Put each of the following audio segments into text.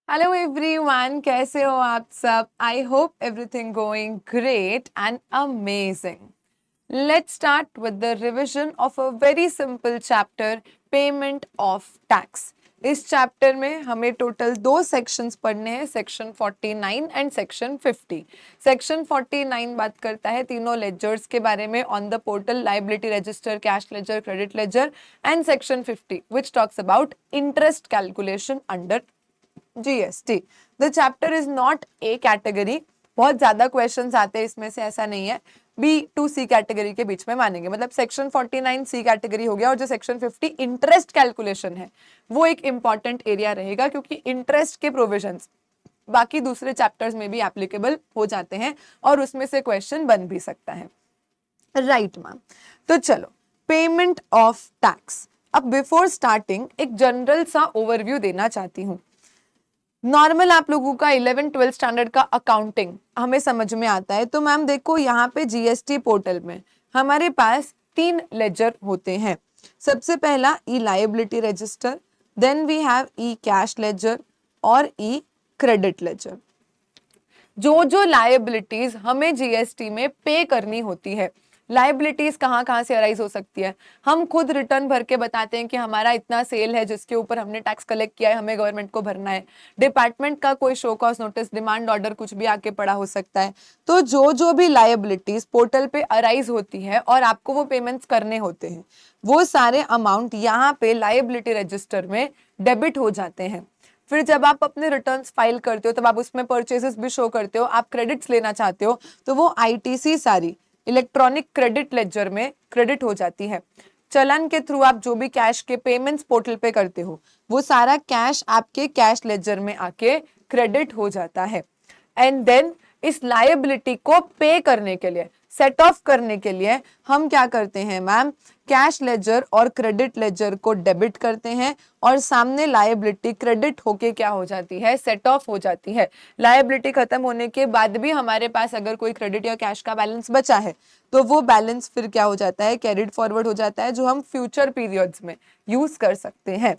Hello everyone, कैसे हो आप सब? I hope everything going great and amazing. Let's start with the revision of a very simple chapter, payment of tax. इस chapter में हमें total दो सेक्शंस पढ़ने हैं, सेक्शन 49 एंड सेक्शन 50। सेक्शन 49 बात करता है तीनों लेजर्स के बारे में on the portal, liability register, cash ledger, credit ledger, and section 50 which talks about interest calculation under GST. The chapter is not A category. बहुत ज्यादा क्वेश्चंस आते हैं इसमें से, ऐसा नहीं है। बी टू सी कैटेगरी के बीच में मानेंगे, मतलब सेक्शन 49 सी कैटेगरी हो गया, और जो सेक्शन 50 इंटरेस्ट कैलकुलेशन है वो एक इंपॉर्टेंट एरिया रहेगा, क्योंकि इंटरेस्ट के प्रोविजंस बाकी दूसरे चैप्टर्स में भी एप्लीकेबल हो जाते हैं और उसमें से क्वेश्चन बन भी सकता है। Right ma'am. तो चलो, पेमेंट ऑफ टैक्स। अब बिफोर स्टार्टिंग एक जनरल सा ओवरव्यू देना चाहती हूँ। नॉर्मल आप लोगों का 11-12 स्टैंडर्ड का अकाउंटिंग हमें समझ में आता है। तो मैम देखो, यहाँ पे जीएसटी पोर्टल में हमारे पास 3 लेजर होते हैं। सबसे पहला E liability register, then we have E cash ledger और ई क्रेडिट लेजर। जो लायबिलिटीज हमें जीएसटी में पे करनी होती है, लायबिलिटीज कहाँ कहाँ से अराइज हो सकती है। हम खुद रिटर्न भर के बताते हैं कि हमारा इतना सेल है जिसके ऊपर हमने टैक्स कलेक्ट किया है, हमें गवर्नमेंट को भरना है। डिपार्टमेंट का कोई show cause notice, demand order कुछ भी आके पड़ा हो सकता है। तो जो भी लायबिलिटीज पोर्टल पे अराइज होती है और आपको वो पेमेंट्स करने होते हैं, वो सारे अमाउंट यहाँ पे लायबिलिटी रजिस्टर में डेबिट हो जाते हैं। फिर जब आप अपने रिटर्न्स फाइल करते हो तब आप उसमें परचेजेस भी शो करते हो, आप क्रेडिट्स लेना चाहते हो, तो वो आईटीसी सारी इलेक्ट्रॉनिक क्रेडिट लेजर में क्रेडिट हो जाती है। चलन के थ्रू आप जो भी कैश के पेमेंट्स पोर्टल पे करते हो, वो सारा कैश आपके कैश लेजर में आके क्रेडिट हो जाता है। एंड देन इस लायबिलिटी को पे करने के लिए, सेट ऑफ करने के लिए हम क्या करते हैं मैम, कैश लेजर और क्रेडिट लेजर को डेबिट करते हैं और सामने लायबिलिटी क्रेडिट होके क्या हो जाती है, सेट ऑफ हो जाती है। लायबिलिटी खत्म होने के बाद भी हमारे पास अगर कोई क्रेडिट या कैश का बैलेंस बचा है तो वो बैलेंस फिर क्या हो जाता है, कैरिड फॉरवर्ड हो जाता है, जो हम फ्यूचर पीरियड्स में यूज कर सकते हैं।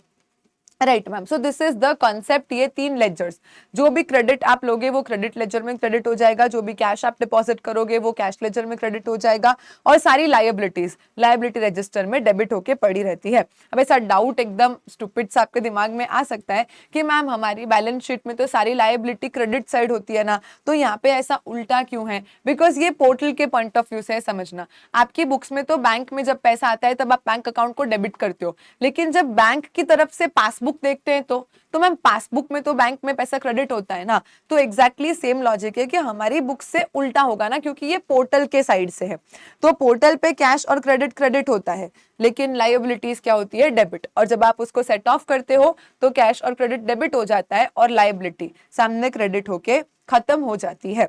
Right ma'am. So this is the concept. ये 3 लेजर्स, जो भी क्रेडिट आप लोगे वो क्रेडिट लेजर में क्रेडिट हो जाएगा, जो भी कैश आप डिपॉजिट करोगे वो कैश लेजर में क्रेडिट हो जाएगा, और सारी लायबिलिटीज लायबिलिटी रजिस्टर में डेबिट होके पड़ी रहती है। अब ऐसा डाउट एकदम स्टूपिड सा आपके दिमाग में आ सकता है कि मैम हमारी बैलेंस शीट में तो सारी लायबिलिटी क्रेडिट साइड होती है ना, तो यहाँ पे ऐसा उल्टा क्यों है? बिकॉज ये पोर्टल के पॉइंट ऑफ व्यू से है, समझना। आपकी बुक्स में तो बैंक में जब पैसा आता है तब आप बैंक अकाउंट को डेबिट करते हो, लेकिन जब बैंक की तरफ से पासबुक देखते हैं तो मैम पासबुक में तो बैंक में पैसा क्रेडिट होता है ना। तो एग्जैक्टली सेम लॉजिक है कि हमारी बुक से उल्टा होगा ना, क्योंकि ये पोर्टल के साइड से है। तो पोर्टल पे कैश और क्रेडिट क्रेडिट होता है, लेकिन लायबिलिटीज क्या होती है, डेबिट। और जब आप उसको सेट ऑफ करते हो तो कैश और क्रेडिट डेबिट हो जाता है और लायबिलिटी सामने क्रेडिट होके खत्म हो जाती है।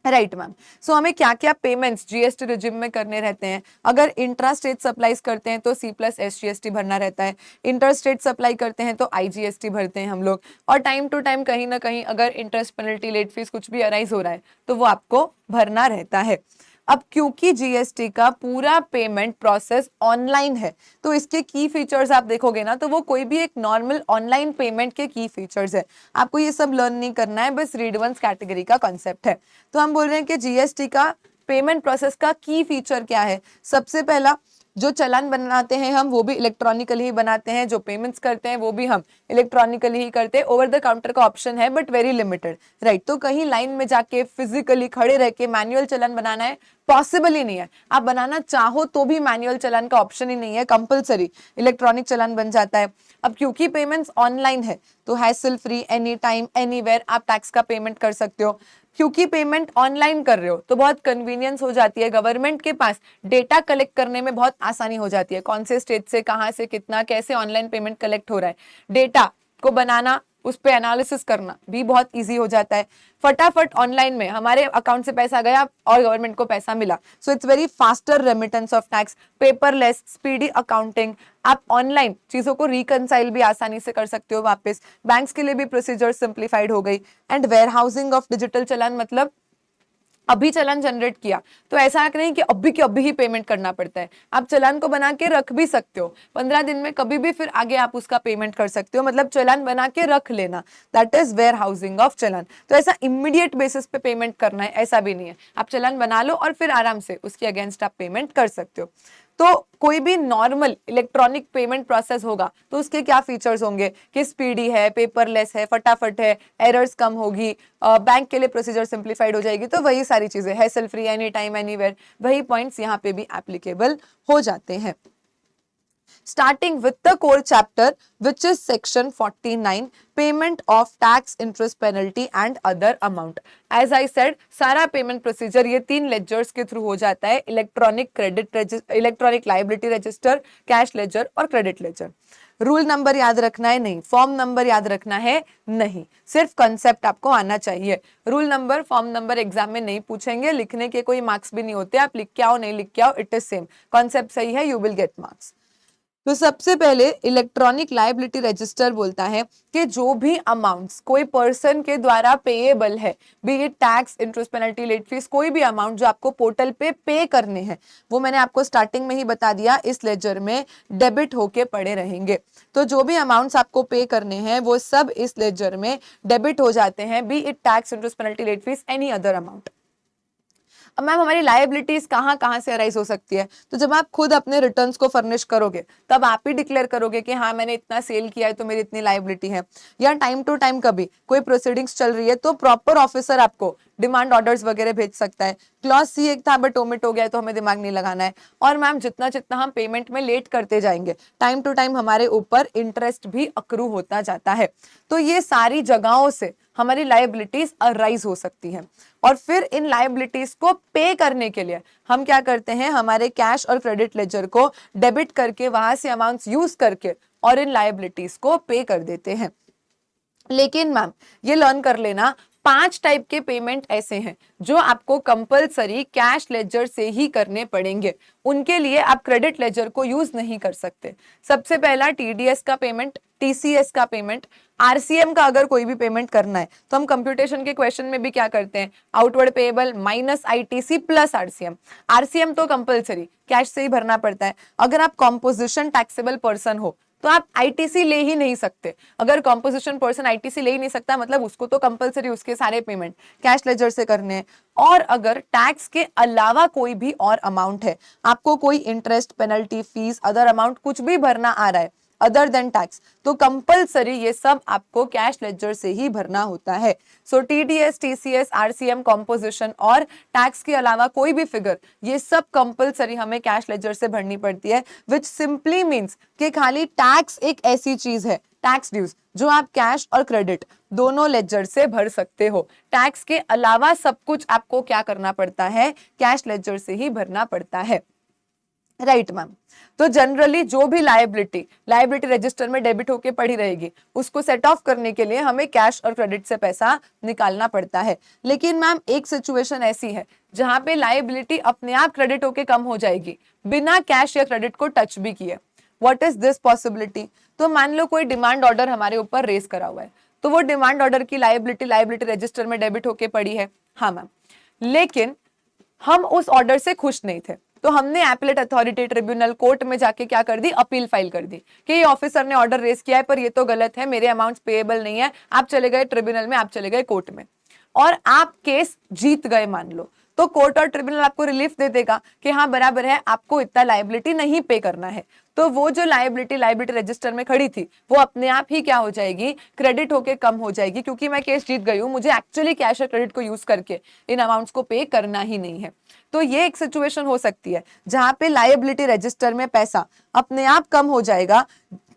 Right ma'am. सो हमें क्या क्या पेमेंट्स जीएसटी रिजिम में करने रहते हैं? अगर इंट्रा स्टेट सप्लाईज करते हैं तो C+SGST भरना रहता है, इंटर स्टेट सप्लाई करते हैं तो IGST भरते हैं हम लोग, और टाइम टू टाइम कहीं ना कहीं अगर इंटरेस्ट पेनल्टी, लेट फीस कुछ भी अराइज हो रहा है तो वो आपको भरना रहता है। अब क्योंकि जीएसटी का पूरा पेमेंट प्रोसेस ऑनलाइन है, तो इसके की फीचर्स आप देखोगे ना, तो वो कोई भी एक नॉर्मल ऑनलाइन पेमेंट के की फीचर्स है। आपको ये सब लर्न नहीं करना है, बस रीड वंस कैटेगरी का कॉन्सेप्ट है। तो हम बोल रहे हैं कि जीएसटी का पेमेंट प्रोसेस का की फीचर क्या है। सबसे पहला, जो चालान बनाते हैं हम वो भी इलेक्ट्रॉनिकली ही बनाते हैं, जो पेमेंट्स करते हैं वो भी हम इलेक्ट्रॉनिकली ही करते हैं। ओवर द काउंटर का ऑप्शन है बट वेरी लिमिटेड। राइट। तो कहीं लाइन में जाके फिजिकली खड़े रह के मैनुअल चालान बनाना है, पॉसिबल ही नहीं है। आप बनाना चाहो तो भी मैनुअल चालान का ऑप्शन ही नहीं है, कंपलसरी इलेक्ट्रॉनिक चालान बन जाता है। अब क्योंकि पेमेंट्स ऑनलाइन है तो hassle free, any time anywhere आप टैक्स का पेमेंट कर सकते हो। क्योंकि पेमेंट ऑनलाइन कर रहे हो तो बहुत कन्वीनियंस हो जाती है, गवर्नमेंट के पास डेटा कलेक्ट करने में बहुत आसानी हो जाती है, कौन से स्टेट से कहां से कितना कैसे ऑनलाइन पेमेंट कलेक्ट हो रहा है, डेटा को बनाना, उस पे एनालिसिस करना भी बहुत इजी हो जाता है। फटाफट ऑनलाइन में हमारे अकाउंट से पैसा गया और गवर्नमेंट को पैसा मिला। So it's very faster remittance of tax, paperless, speedy accounting. आप ऑनलाइन चीजों को रिकनसाइल भी आसानी से कर सकते हो वापस। बैंक्स के लिए भी प्रोसीजर सिंप्लीफाइड हो गई। And warehousing of digital challan, मतलब अभी चालान जनरेट किया तो ऐसा नहीं कि अभी के अभी ही पेमेंट करना पड़ता है, आप चालान को बना के रख भी सकते हो, 15 दिन में कभी भी फिर आगे आप उसका पेमेंट कर सकते हो, मतलब चालान बना के रख लेना, that is warehousing of challan. तो ऐसा इमीडिएट बेसिस पे पेमेंट करना है ऐसा भी नहीं है, आप चालान बना लो और फिर आराम से उसके अगेंस्ट आप पेमेंट कर सकते हो। तो कोई भी नॉर्मल इलेक्ट्रॉनिक पेमेंट प्रोसेस होगा तो उसके क्या फीचर्स होंगे कि स्पीडी है, पेपरलेस है, फटाफट है, एरर्स कम होगी, बैंक के लिए प्रोसीजर सिंप्लीफाइड हो जाएगी, तो वही सारी चीजें, hassle free, any time anywhere, वही पॉइंट्स यहाँ पे भी एप्लीकेबल हो जाते हैं। Starting with the core chapter, which is section 49, payment of tax, interest, penalty and other amount. As I said, सारा पेमेंट प्रोसीजर ये 3 लेजर्स के थ्रू हो जाता है, electronic credit electronic liability register, cash ledger और क्रेडिट लेजर। रूल नंबर याद रखना है नहीं, फॉर्म नंबर याद रखना है नहीं, सिर्फ कंसेप्ट आपको आना चाहिए। Rule number, form number exam में नहीं पूछेंगे, लिखने के कोई मार्क्स भी नहीं होते, आप लिख के आओ नहीं लिख के आओ, इट इज सेम, कॉन्सेप्ट सही है, यू विल गेट मार्क्स। तो सबसे पहले इलेक्ट्रॉनिक लायबिलिटी रजिस्टर बोलता है कि जो भी अमाउंट्स कोई पर्सन के द्वारा पेएबल है, be it tax, interest, penalty, late fees, कोई भी अमाउंट जो आपको पोर्टल पे करने हैं, वो मैंने आपको स्टार्टिंग में ही बता दिया, इस लेजर में डेबिट होके पड़े रहेंगे। तो जो भी अमाउंट्स आपको पे करने हैं वो सब इस लेजर में डेबिट हो जाते हैं, be it tax, interest, penalty, late fees, any other amount. अब मैम हमारी लायबिलिटीज कहाँ कहाँ से अराइज हो सकती है, तो जब आप खुद अपने रिटर्न्स को फर्निश करोगे तब आप ही डिक्लेयर करोगे कि हाँ मैंने इतना सेल किया है तो मेरी इतनी लायबिलिटी है, या टाइम टू टाइम कभी कोई प्रोसीडिंग्स चल रही है तो प्रॉपर ऑफिसर आपको डिमांड ऑर्डर्स वगैरह भेज सकता है। क्लॉज सी एक था बट ओमिट हो गया है तो हमें दिमाग नहीं लगाना है। और मैम जितना जितना हम पेमेंट में लेट करते जाएंगे टाइम टू टाइम हमारे ऊपर इंटरेस्ट भी अक्रू होता जाता है। तो ये सारी जगहों से हमारी लायबिलिटीज अराइज हो सकती हैं, और फिर इन लायबिलिटीज को पे करने के लिए हम क्या करते हैं, हमारे कैश और क्रेडिट लेजर को डेबिट करके वहां से अमाउंट्स यूज करके और इन लायबिलिटीज को पे कर देते हैं। लेकिन मैम ये लर्न कर लेना, 5 टाइप के पेमेंट ऐसे हैं जो आपको कंपलसरी कैश लेजर से ही करने पड़ेंगे, उनके लिए आप क्रेडिट लेजर को यूज नहीं कर सकते। सबसे पहला टीडीएस का पेमेंट, टीसीएस का पेमेंट, आरसीएम का अगर कोई भी पेमेंट करना है तो हम कंप्यूटेशन के क्वेश्चन में भी क्या करते हैं, outward payable minus ITC plus RCM. RCM तो कंपलसरी कैश से ही भरना पड़ता है। अगर आप कॉम्पोजिशन टैक्सेबल पर्सन हो तो आप आईटीसी ले ही नहीं सकते। अगर कॉम्पोजिशन पर्सन आईटीसी ले ही नहीं सकता मतलब उसको तो कंपलसरी उसके सारे पेमेंट कैश लेजर से करने हैं। और अगर टैक्स के अलावा कोई भी और अमाउंट है, आपको कोई interest, penalty, fees, other amount कुछ भी भरना आ रहा है अदर देन टैक्स, तो कंपलसरी ये सब आपको कैश लेजर से ही भरना होता है। सो टीडीएस, टीसीएस, आरसीएम, कॉम्पोजिशन और टैक्स के अलावा कोई भी फिगर, ये सब कंपलसरी हमें कैश लेजर से भरनी पड़ती है, विच सिंपली मीन्स कि खाली टैक्स एक ऐसी चीज है, टैक्स ड्यूज, जो आप कैश और क्रेडिट दोनों लेजर से भर सकते हो। टैक्स के अलावा सब कुछ आपको क्या करना पड़ता है, कैश लेजर से ही भरना पड़ता है। Right ma'am. तो जनरली जो भी लायबिलिटी रजिस्टर में डेबिट होके पड़ी रहेगी उसको सेट ऑफ करने के लिए हमें कैश और क्रेडिट से पैसा निकालना पड़ता है। लेकिन मैम एक सिचुएशन ऐसी है जहां पे लायबिलिटी अपने आप क्रेडिट होके कम हो जाएगी बिना कैश या क्रेडिट को टच भी किए। What is this possibility? तो मान लो कोई डिमांड ऑर्डर हमारे ऊपर रेस करा हुआ है, तो वो डिमांड ऑर्डर की लायबिलिटी रजिस्टर में डेबिट होके पड़ी है, हाँ मैम, लेकिन हम उस ऑर्डर से खुश नहीं थे तो हमने एपेलेट अथॉरिटी, ट्रिब्यूनल, कोर्ट में जाके क्या कर दी, अपील फाइल कर दी कि ये ऑफिसर ने ऑर्डर रेस किया है पर ये तो गलत है, मेरे अमाउंट्स पेएबल नहीं है। आप चले गए ट्रिब्यूनल में, आप चले गए कोर्ट में और आप केस जीत गए मान लो, तो कोर्ट और ट्रिब्यूनल आपको रिलीफ दे देगा कि हाँ बराबर है, आपको इतना लायबिलिटी नहीं पे करना है। तो वो जो लायबिलिटी रजिस्टर में खड़ी थी वो अपने आप ही क्या हो जाएगी, क्रेडिट होके कम हो जाएगी, क्योंकि मैं केस जीत गई हूं, मुझे एक्चुअली कैश और क्रेडिट को यूज करके इन अमाउंट्स को पे करना ही नहीं है। तो ये एक सिचुएशन हो सकती है जहां पे लायबिलिटी रजिस्टर में पैसा अपने आप कम हो जाएगा,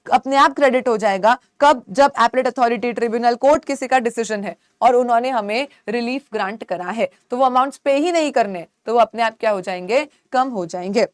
अपने आप क्रेडिट हो जाएगा। कब? जब एपेलेट अथॉरिटी, ट्रिब्यूनल, कोर्ट किसी का डिसीजन है और उन्होंने हमें रिलीफ ग्रांट करा है, तो वो अमाउंट्स पे ही नहीं करने, तो वो अपने आप क्या हो जाएंगे, कम हो जाएंगे।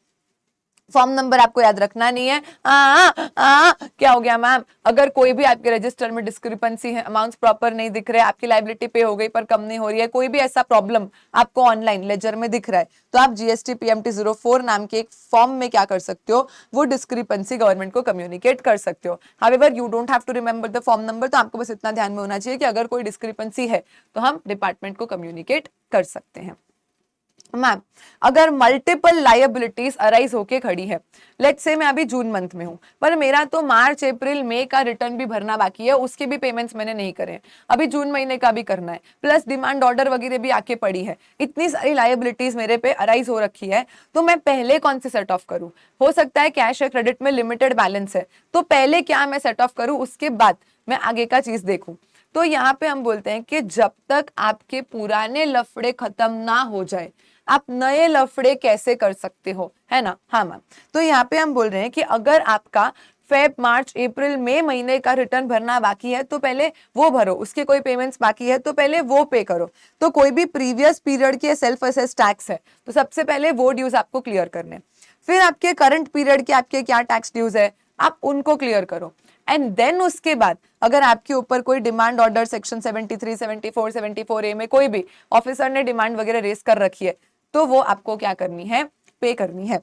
फॉर्म नंबर आपको याद रखना नहीं है। क्या हो गया मैम? अगर कोई भी आपके रजिस्टर में डिस्क्रिपेंसी है, अमाउंट्स प्रॉपर नहीं दिख रहे, आपकी लायबिलिटी पे हो गई पर कम नहीं हो रही है, कोई भी ऐसा प्रॉब्लम आपको ऑनलाइन लेजर में दिख रहा है, तो आप जीएसटी पीएमटी 04 नाम के एक फॉर्म में क्या कर सकते हो, वो डिस्क्रिपेंसी गवर्नमेंट को कम्युनिकेट कर सकते हो। However you don't have to remember the form number, तो आपको बस इतना ध्यान में होना चाहिए कि अगर कोई डिस्क्रिपेंसी है तो हम डिपार्टमेंट को कम्युनिकेट कर सकते हैं। मैम अगर मल्टीपल लायबिलिटीज अराइज होके खड़ी है, लेट्स से मैं अभी जून मंथ में हूं पर मेरा तो मार्च अप्रैल मई का रिटर्न भी भरना बाकी है, उसके भी पेमेंट्स मैंने नहीं करे हैं, अभी जून महीने का भी करना है, प्लस डिमांड ऑर्डर वगैरह भी आके पड़ी है, इतनी सारी लायबिलिटीज मेरे पे अराइज हो रखी है, तो मैं पहले कौन से सेट ऑफ करूं? हो सकता है कैश या क्रेडिट में लिमिटेड बैलेंस है, तो पहले क्या मैं सेट ऑफ करूं, उसके बाद मैं आगे का चीज देखूं। तो यहाँ पे हम बोलते हैं कि जब तक आपके पुराने लफड़े खत्म ना हो जाए, आप नए लफड़े कैसे कर सकते हो, है ना? हाँ मैम, तो यहाँ पे हम बोल रहे हैं कि अगर आपका फेब मार्च अप्रैल मई महीने का रिटर्न भरना बाकी है तो पहले वो भरो, उसके कोई पेमेंट्स बाकी है तो पहले वो पे करो। तो कोई भी प्रीवियस पीरियड के सेल्फ असेस टैक्स है तो सबसे पहले वो ड्यूज आपको क्लियर करने, फिर आपके करंट पीरियड के आपके क्या टैक्स ड्यूज है आप उनको क्लियर करो, एंड देन उसके बाद अगर आपके ऊपर कोई डिमांड ऑर्डर सेक्शन 73, 74, 74A में कोई भी ऑफिसर ने डिमांड वगैरह रेस कर रखी है तो वो आपको क्या करनी है, पे करनी है।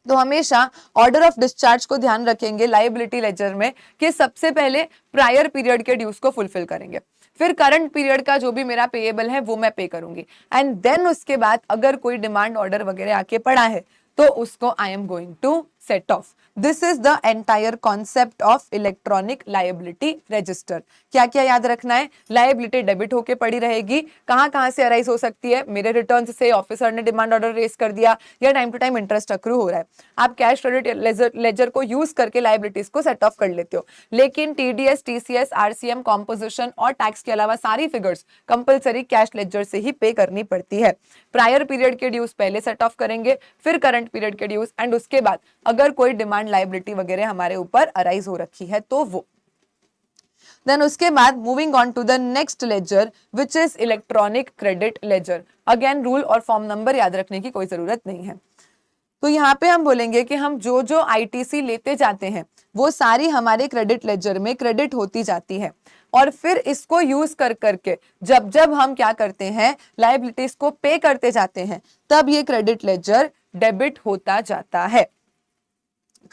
तो हमेशा ऑर्डर ऑफ डिस्चार्ज को ध्यान रखेंगे लायबिलिटी लेजर में कि सबसे पहले प्रायर पीरियड के ड्यूज को फुलफिल करेंगे, फिर करंट पीरियड का जो भी मेरा पेएबल है वो मैं पे करूंगी, एंड देन उसके बाद अगर कोई डिमांड ऑर्डर वगैरह आके पड़ा है तो उसको I am going to set off. This is the entire concept of electronic liability register. क्या क्या याद रखना है? लायबिलिटी डेबिट होके पड़ी रहेगी, कहां से अराइज हो सकती है, मेरे रिटर्न से ऑफिसर ने डिमांड ऑर्डर रेस कर दिया या time to time interest accrue हो रहा है, आप कैश क्रेडिट लेजर को यूज करके लायबिलिटीज को सेट ऑफ कर लेते हो, लेकिन टीडीएस, टीसीएस, आरसीएम, कॉम्पोजिशन और टैक्स के अलावा सारी फिगर्स कंपलसरी कैश लेजर से ही पे करनी पड़ती है। प्रायर पीरियड के ड्यूज पहले सेट ऑफ करेंगे, फिर करंट पीरियड के ड्यूज, एंड उसके बाद अगर कोई डिमांड लायबिलिटी वगैरह हमारे ऊपर अराइज हो रखी है तो वो। देन उसके बाद moving on to the next ledger which is electronic credit ledger. Again rule और फॉर्म नंबर याद रखने की कोई जरूरत नहीं है। तो यहाँ पे हम बोलेंगे कि हम जो जो आईटीसी लेते जाते हैं वो सारी हमारे क्रेडिट लेजर में क्रेडिट होती जाती है, और फिर इसको यूज कर करके जब जब हम क्या करते हैं लायबिलिटीज को पे करते जाते हैं तब ये क्रेडिट लेजर डेबिट होता जाता है।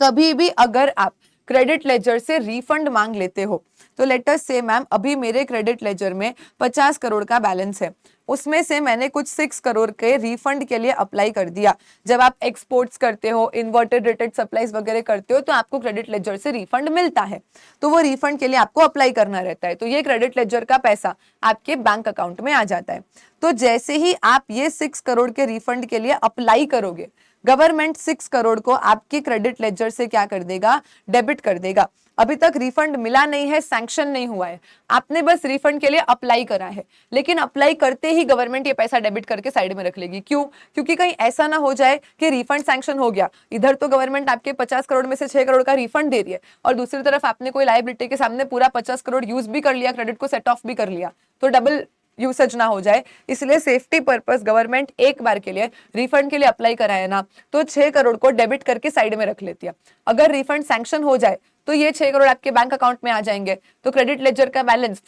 कभी भी अगर आप क्रेडिट लेजर से रिफंड मांग लेते हो तो लेट अस से मैम अभी मेरे क्रेडिट लेजर में 50 करोड़ का बैलेंस है, उसमें से मैंने कुछ 6 करोड़ के रिफंड के लिए अप्लाई कर दिया। जब आप एक्सपोर्ट्स करते हो, इन्वर्टेड रेटेड सप्लाईज वगैरह करते हो तो आपको क्रेडिट लेजर से रिफंड मिलता है, तो वो रिफंड के लिए आपको अप्लाई करना रहता है, तो ये क्रेडिट लेजर का पैसा आपके बैंक अकाउंट में आ जाता है। तो जैसे ही आप ये 6 करोड़ के रिफंड के लिए अप्लाई करोगे, गवर्नमेंट 6 करोड़ को आपके क्रेडिट लेजर से क्या कर देगा, डेबिट कर देगा। अभी तक रिफंड मिला नहीं है, सैंक्शन नहीं हुआ है, आपने बस रिफंड के लिए अप्लाई करा है, लेकिन अप्लाई करते ही गवर्नमेंट ये पैसा डेबिट करके साइड में रख लेगी। क्यों? क्योंकि कहीं ऐसा ना हो जाए कि रिफंड सैंक्शन हो गया, इधर तो गवर्नमेंट आपके 50 करोड़ में से 6 करोड़ का रिफंड दे रही है और दूसरी तरफ आपने कोई लायबिलिटी के सामने पूरा 50 करोड़ यूज भी कर लिया, क्रेडिट को सेट ऑफ भी कर लिया, तो डबल यूसेज ना हो जाए, इसलिए सेफ्टी पर्पस गवर्नमेंट एक बार के लिए रिफंड के लिए अप्लाई कराए ना तो 6 करोड़ को डेबिट करके साइड में रख लेती है। अगर रिफंड सैंक्शन हो जाए तो ये 6 करोड़ आपके बैंक अकाउंट में आ जाएंगे, तो क्रेडिट लेजर का बैलेंस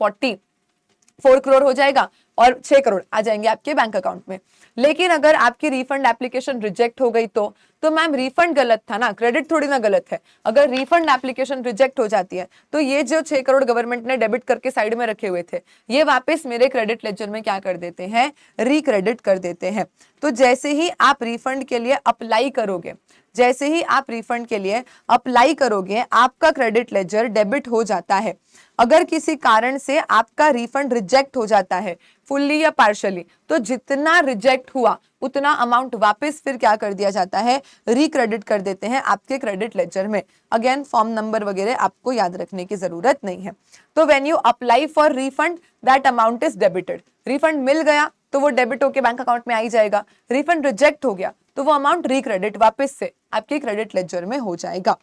4 करोड़ हो जाएगा और 6 करोड़ आ जाएंगे आपके बैंक अकाउंट में। लेकिन अगर आपकी रिफंड एप्लीकेशन रिजेक्ट हो गई तो मैम रिफंड गलत था ना, क्रेडिट थोड़ी ना गलत है। अगर रिफंड एप्लीकेशन रिजेक्ट हो जाती है तो ये जो 6 करोड़ गवर्नमेंट ने डेबिट करके साइड में रखे हुए थे ये वापस मेरे क्रेडिट लेजर में क्या कर देते हैं, रिक्रेडिट कर देते हैं। तो जैसे ही आप रिफंड के लिए अप्लाई करोगे, जैसे ही आप रिफंड के लिए अप्लाई करोगे आपका क्रेडिट लेजर डेबिट हो जाता है। अगर किसी कारण से आपका रिफंड रिजेक्ट हो जाता है फुल्ली या पार्शियली, तो जितना रिजेक्ट हुआ उतना अमाउंट वापस फिर क्या कर दिया जाता है, रिक्रेडिट कर देते हैं आपके क्रेडिट लेजर में। अगेन फॉर्म नंबर वगैरह आपको याद रखने की जरूरत नहीं है। तो when you apply for refund that amount is debited. Refund मिल गया तो वो डेबिट होके बैंक अकाउंट में आ ही जाएगा, रिफंड रिजेक्ट हो गया तो वो अमाउंट रिक्रेडिट वापस से आपके क्रेडिट लेजर में हो जाएगा।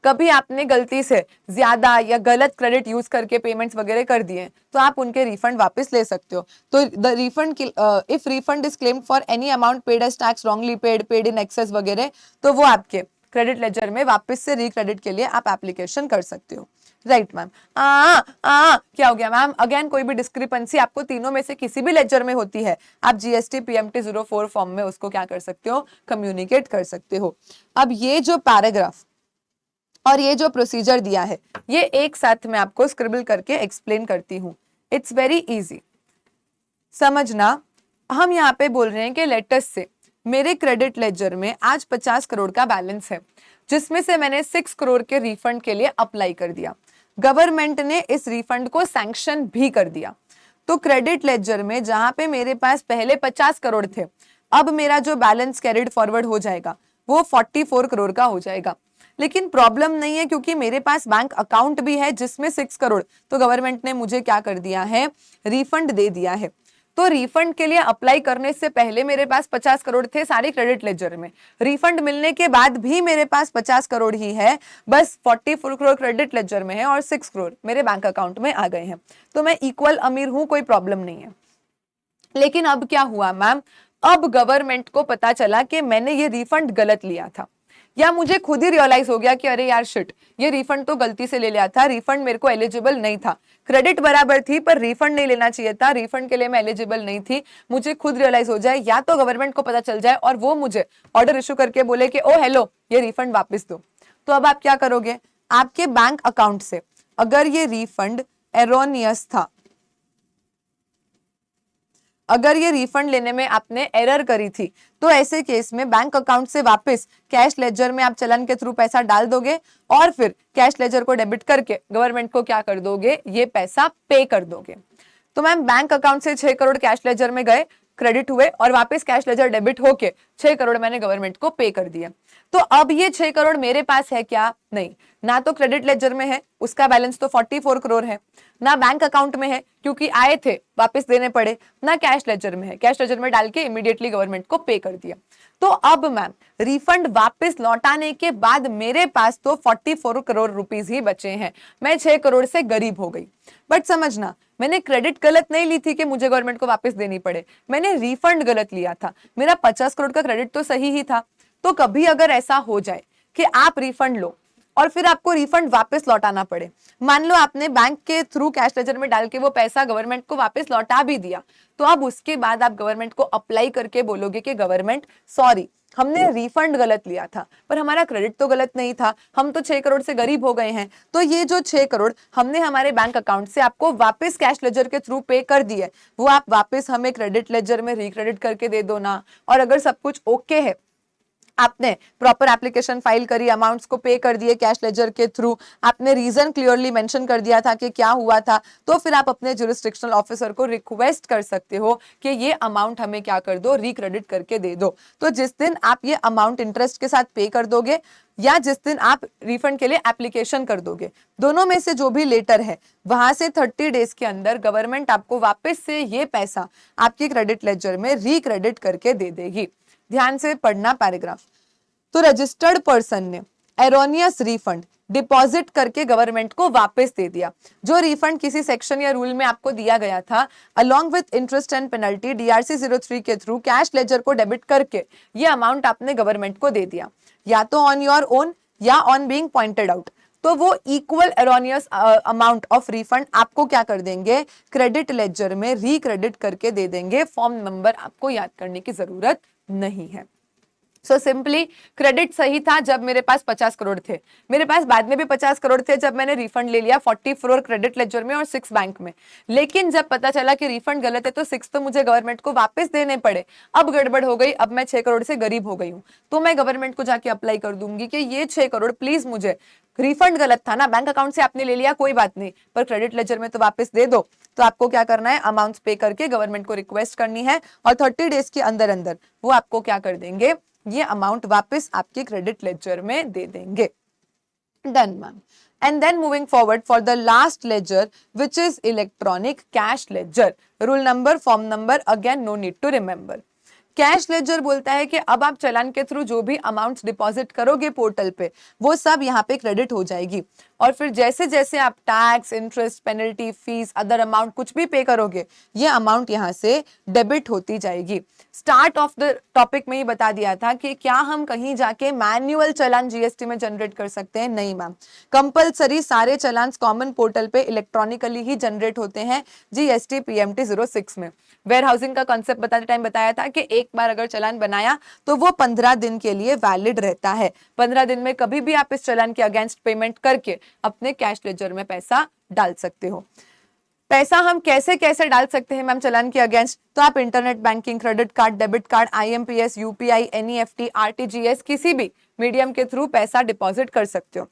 कभी आपने गलती से ज्यादा या गलत क्रेडिट यूज करके पेमेंट्स वगैरह कर दिए तो आप उनके रिफंड वापस ले सकते हो। तो the refund if refund is claimed for any amount paid as tax, wrongly paid in excess वगैरह, तो वो आपके क्रेडिट लेजर में वापस से रिक्रेडिट के लिए आप एप्लीकेशन कर सकते हो। राइट मैम, क्या हो गया मैम? अगेन कोई भी डिस्क्रिपेंसी आपको तीनों में से किसी भी लेजर में होती है, आप जीएसटी पीएमटी 04 फॉर्म में उसको क्या कर सकते हो, कम्युनिकेट कर सकते हो। अब ये जो पैराग्राफ और ये जो प्रोसीजर दिया है ये एक साथ मैं आपको स्क्रिबल करके एक्सप्लेन करती हूँ। इट्स वेरी इजी समझना। हम यहाँ पे बोल रहे हैं कि लेटस से मेरे क्रेडिट लेजर में आज 50 करोड़ का बैलेंस है, जिसमें से मैंने 6 करोड़ के रिफंड के लिए अप्लाई कर दिया। गवर्नमेंट ने इस रिफंड को सैंक्शन भी कर दिया। तो क्रेडिट लेजर में जहां पे मेरे पास पहले 50 करोड़ थे, अब मेरा जो बैलेंस कैरिड फॉरवर्ड हो जाएगा वो 44 करोड़ का हो जाएगा। लेकिन प्रॉब्लम नहीं है, क्योंकि मेरे पास बैंक अकाउंट भी है जिसमें 6 करोड़ तो गवर्नमेंट ने मुझे क्या कर दिया है, रिफंड दे दिया है। तो रिफंड के लिए अप्लाई करने से पहले मेरे पास 50 करोड़ थे सारे क्रेडिट लेजर में, रिफंड मिलने के बाद भी मेरे पास 50 करोड़ ही है, बस 44 करोड़ क्रेडिट लेजर में है और 6 करोड़ मेरे बैंक अकाउंट में आ गए हैं। तो मैं इक्वल अमीर हूं, कोई प्रॉब्लम नहीं है। लेकिन अब क्या हुआ मैम, अब गवर्नमेंट को पता चला कि मैंने ये रिफंड गलत लिया था, या मुझे खुद ही रियलाइज हो गया कि अरे यार शिट, ये रिफंड तो गलती से ले लिया था, रिफंड मेरे को एलिजिबल नहीं था। क्रेडिट बराबर थी पर रिफंड नहीं लेना चाहिए था, रिफंड के लिए मैं एलिजिबल नहीं थी। मुझे खुद रियलाइज हो जाए या तो गवर्नमेंट को पता चल जाए और वो मुझे ऑर्डर इशू करके बोले कि ओ हेलो, ये रिफंड वापस दो। तो अब आप क्या करोगे, आपके बैंक अकाउंट से अगर ये रिफंड एरोनियस था, अगर ये रिफंड लेने में आपने एरर करी थी, तो ऐसे केस में बैंक अकाउंट से वापस कैश लेजर में आप चलन के थ्रू पैसा डाल दोगे और फिर कैश लेजर को डेबिट करके गवर्नमेंट को क्या कर दोगे, ये पैसा पे कर दोगे। तो मैम बैंक अकाउंट से 6 करोड़ कैश लेजर में गए, क्रेडिट हुए और वापस कैश लेजर डेबिट होके 6 करोड़ मैंने गवर्नमेंट को पे कर दिया। तो अब ये 6 करोड़ मेरे पास है क्या, नहीं, ना तो क्रेडिट लेजर में है, उसका बैलेंस तो 44 करोड़ है, ना बैंक अकाउंट में है क्योंकि आए थे वापस देने पड़े, ना कैश लेजर में है, कैश लेजर में डाल के इमीडिएटली गवर्नमेंट को पे कर दिया। तो अब मैम रिफंड वापस लौटाने के बाद मेरे पास तो 44 करोड़ रुपीस ही बचे हैं, मैं 6 करोड़ से गरीब हो गई। बट समझना, मैंने क्रेडिट गलत नहीं ली थी कि मुझे गवर्नमेंट को वापस देनी पड़े, मैंने रिफंड गलत लिया था। मेरा 50 करोड़ का क्रेडिट तो सही ही था। तो कभी अगर ऐसा हो जाए कि आप रिफंड लो और फिर आपको रिफंड वापस लौटाना पड़े, मान लो आपने बैंक के थ्रू कैश लेजर में डाल के वो पैसा गवर्नमेंट को वापस लौटा भी दिया, तो अब उसके बाद आप गवर्नमेंट को अप्लाई करके बोलोगे कि गवर्नमेंट सॉरी, हमने रिफंड गलत लिया था पर हमारा क्रेडिट तो गलत नहीं था, हम तो 6 करोड़ से गरीब हो गए हैं, तो ये जो 6 करोड़ हमने हमारे बैंक अकाउंट से आपको वापस कैश लेजर के थ्रू पे कर दिए, वो आप वापस हमें क्रेडिट लेजर में रिक्रेडिट करके दे दो ना। और अगर सब कुछ ओके है, आपने प्रॉपर एप्लीकेशन फाइल करी, अमाउंट्स को पे कर दिए कैश लेजर के थ्रू, आपने रीजन क्लियरली मेंशन कर दिया था कि क्या हुआ था, तो फिर आप अपने जुरिस्डिक्शनल ऑफिसर को रिक्वेस्ट कर सकते हो कि ये अमाउंट हमें क्या कर दो, रिक्रेडिट करके दे दो। तो जिस दिन आप ये अमाउंट इंटरेस्ट के साथ पे कर दोगे या जिस दिन आप रिफंड के लिए एप्लीकेशन कर दोगे, दोनों में से जो भी लेटर है, वहां से 30 डेज के अंदर गवर्नमेंट आपको वापस से ये पैसा आपकी क्रेडिट लेजर में रिक्रेडिट करके दे देगी। ध्यान से पढ़ना पैराग्राफ। तो रजिस्टर्ड पर्सन ने एरोनियस रिफंड डिपॉजिट करके गवर्नमेंट को वापस दे दिया। जो रिफंड किसी सेक्शन या रूल में आपको दिया गया था, along with interest and penalty DRC 03 के थ्रू कैश लेजर को डेबिट करके ये अमाउंट आपने गवर्नमेंट को दे दिया, या तो ऑन योर ओन या ऑन बीइंग पॉइंटेड आउट, तो वो equal erroneous amount of refund आपको क्या कर देंगे, क्रेडिट लेजर में रिक्रेडिट करके दे देंगे। फॉर्म नंबर आपको याद करने की जरूरत नहीं है। सो सिंपली क्रेडिट सही था जब मेरे पास 50 करोड़ थे, मेरे पास बाद में भी 50 करोड़ थे जब मैंने रिफंड ले लिया 44 क्रेडिट लेजर में और 6 बैंक में। लेकिन जब पता चला कि रिफंड गलत है तो 6 तो मुझे गवर्नमेंट को वापस देने पड़े। अब गड़बड़ हो गई, अब मैं 6 करोड़ से गरीब हो गई हूँ, तो मैं गवर्नमेंट को जाके अप्लाई कर दूंगी कि ये 6 करोड़ प्लीज मुझे, रिफंड गलत था ना, बैंक अकाउंट से आपने ले लिया कोई बात नहीं, पर क्रेडिट लेजर में तो वापस दे दो। तो आपको क्या करना है, अमाउंट्स पे करके गवर्नमेंट को रिक्वेस्ट करनी है और 30 डेज के अंदर अंदर वो आपको क्या कर देंगे, ये अमाउंट वापस आपके क्रेडिट लेजर में दे देंगे। Done ma'am. And then moving forward for the last ledger, which is electronic cash ledger. Rule number, form number, again no need to remember. Cash ledger बोलता है कि अब आप चालान के थ्रू जो भी अमाउंट्स डिपॉजिट करोगे पोर्टल पे, वो सब यहाँ पे क्रेडिट हो जाएगी और फिर जैसे जैसे आप tax, interest, penalty, fees, other amount कुछ भी पे करोगे, ये अमाउंट यहाँ से डेबिट होती जाएगी। स्टार्ट ऑफ द टॉपिक में ही बता दिया था कि क्या हम कहीं जाके मैन्युअल चालान जीएसटी में जनरेट कर सकते हैं? नहीं मैम, कंपलसरी सारे चालान कॉमन पोर्टल पे इलेक्ट्रॉनिकली ही जनरेट होते हैं जीएसटी पीएमटी 06 में। वेयर हाउसिंग का कॉन्सेप्ट बताते टाइम बताया था कि एक बार अगर चालान बनाया तो वो 15 दिन के लिए वैलिड रहता है। 15 दिन में कभी भी आप इस चालान के अगेंस्ट पेमेंट करके अपने कैश लेजर में पैसा डाल सकते हो। पैसा हम कैसे कैसे डाल सकते हैं मैम चालान के अगेंस्ट? तो आप internet banking, credit card, debit card, IMPS, UPI, NEFT, RTGS, किसी भी मीडियम के थ्रू पैसा डिपॉजिट कर सकते हो।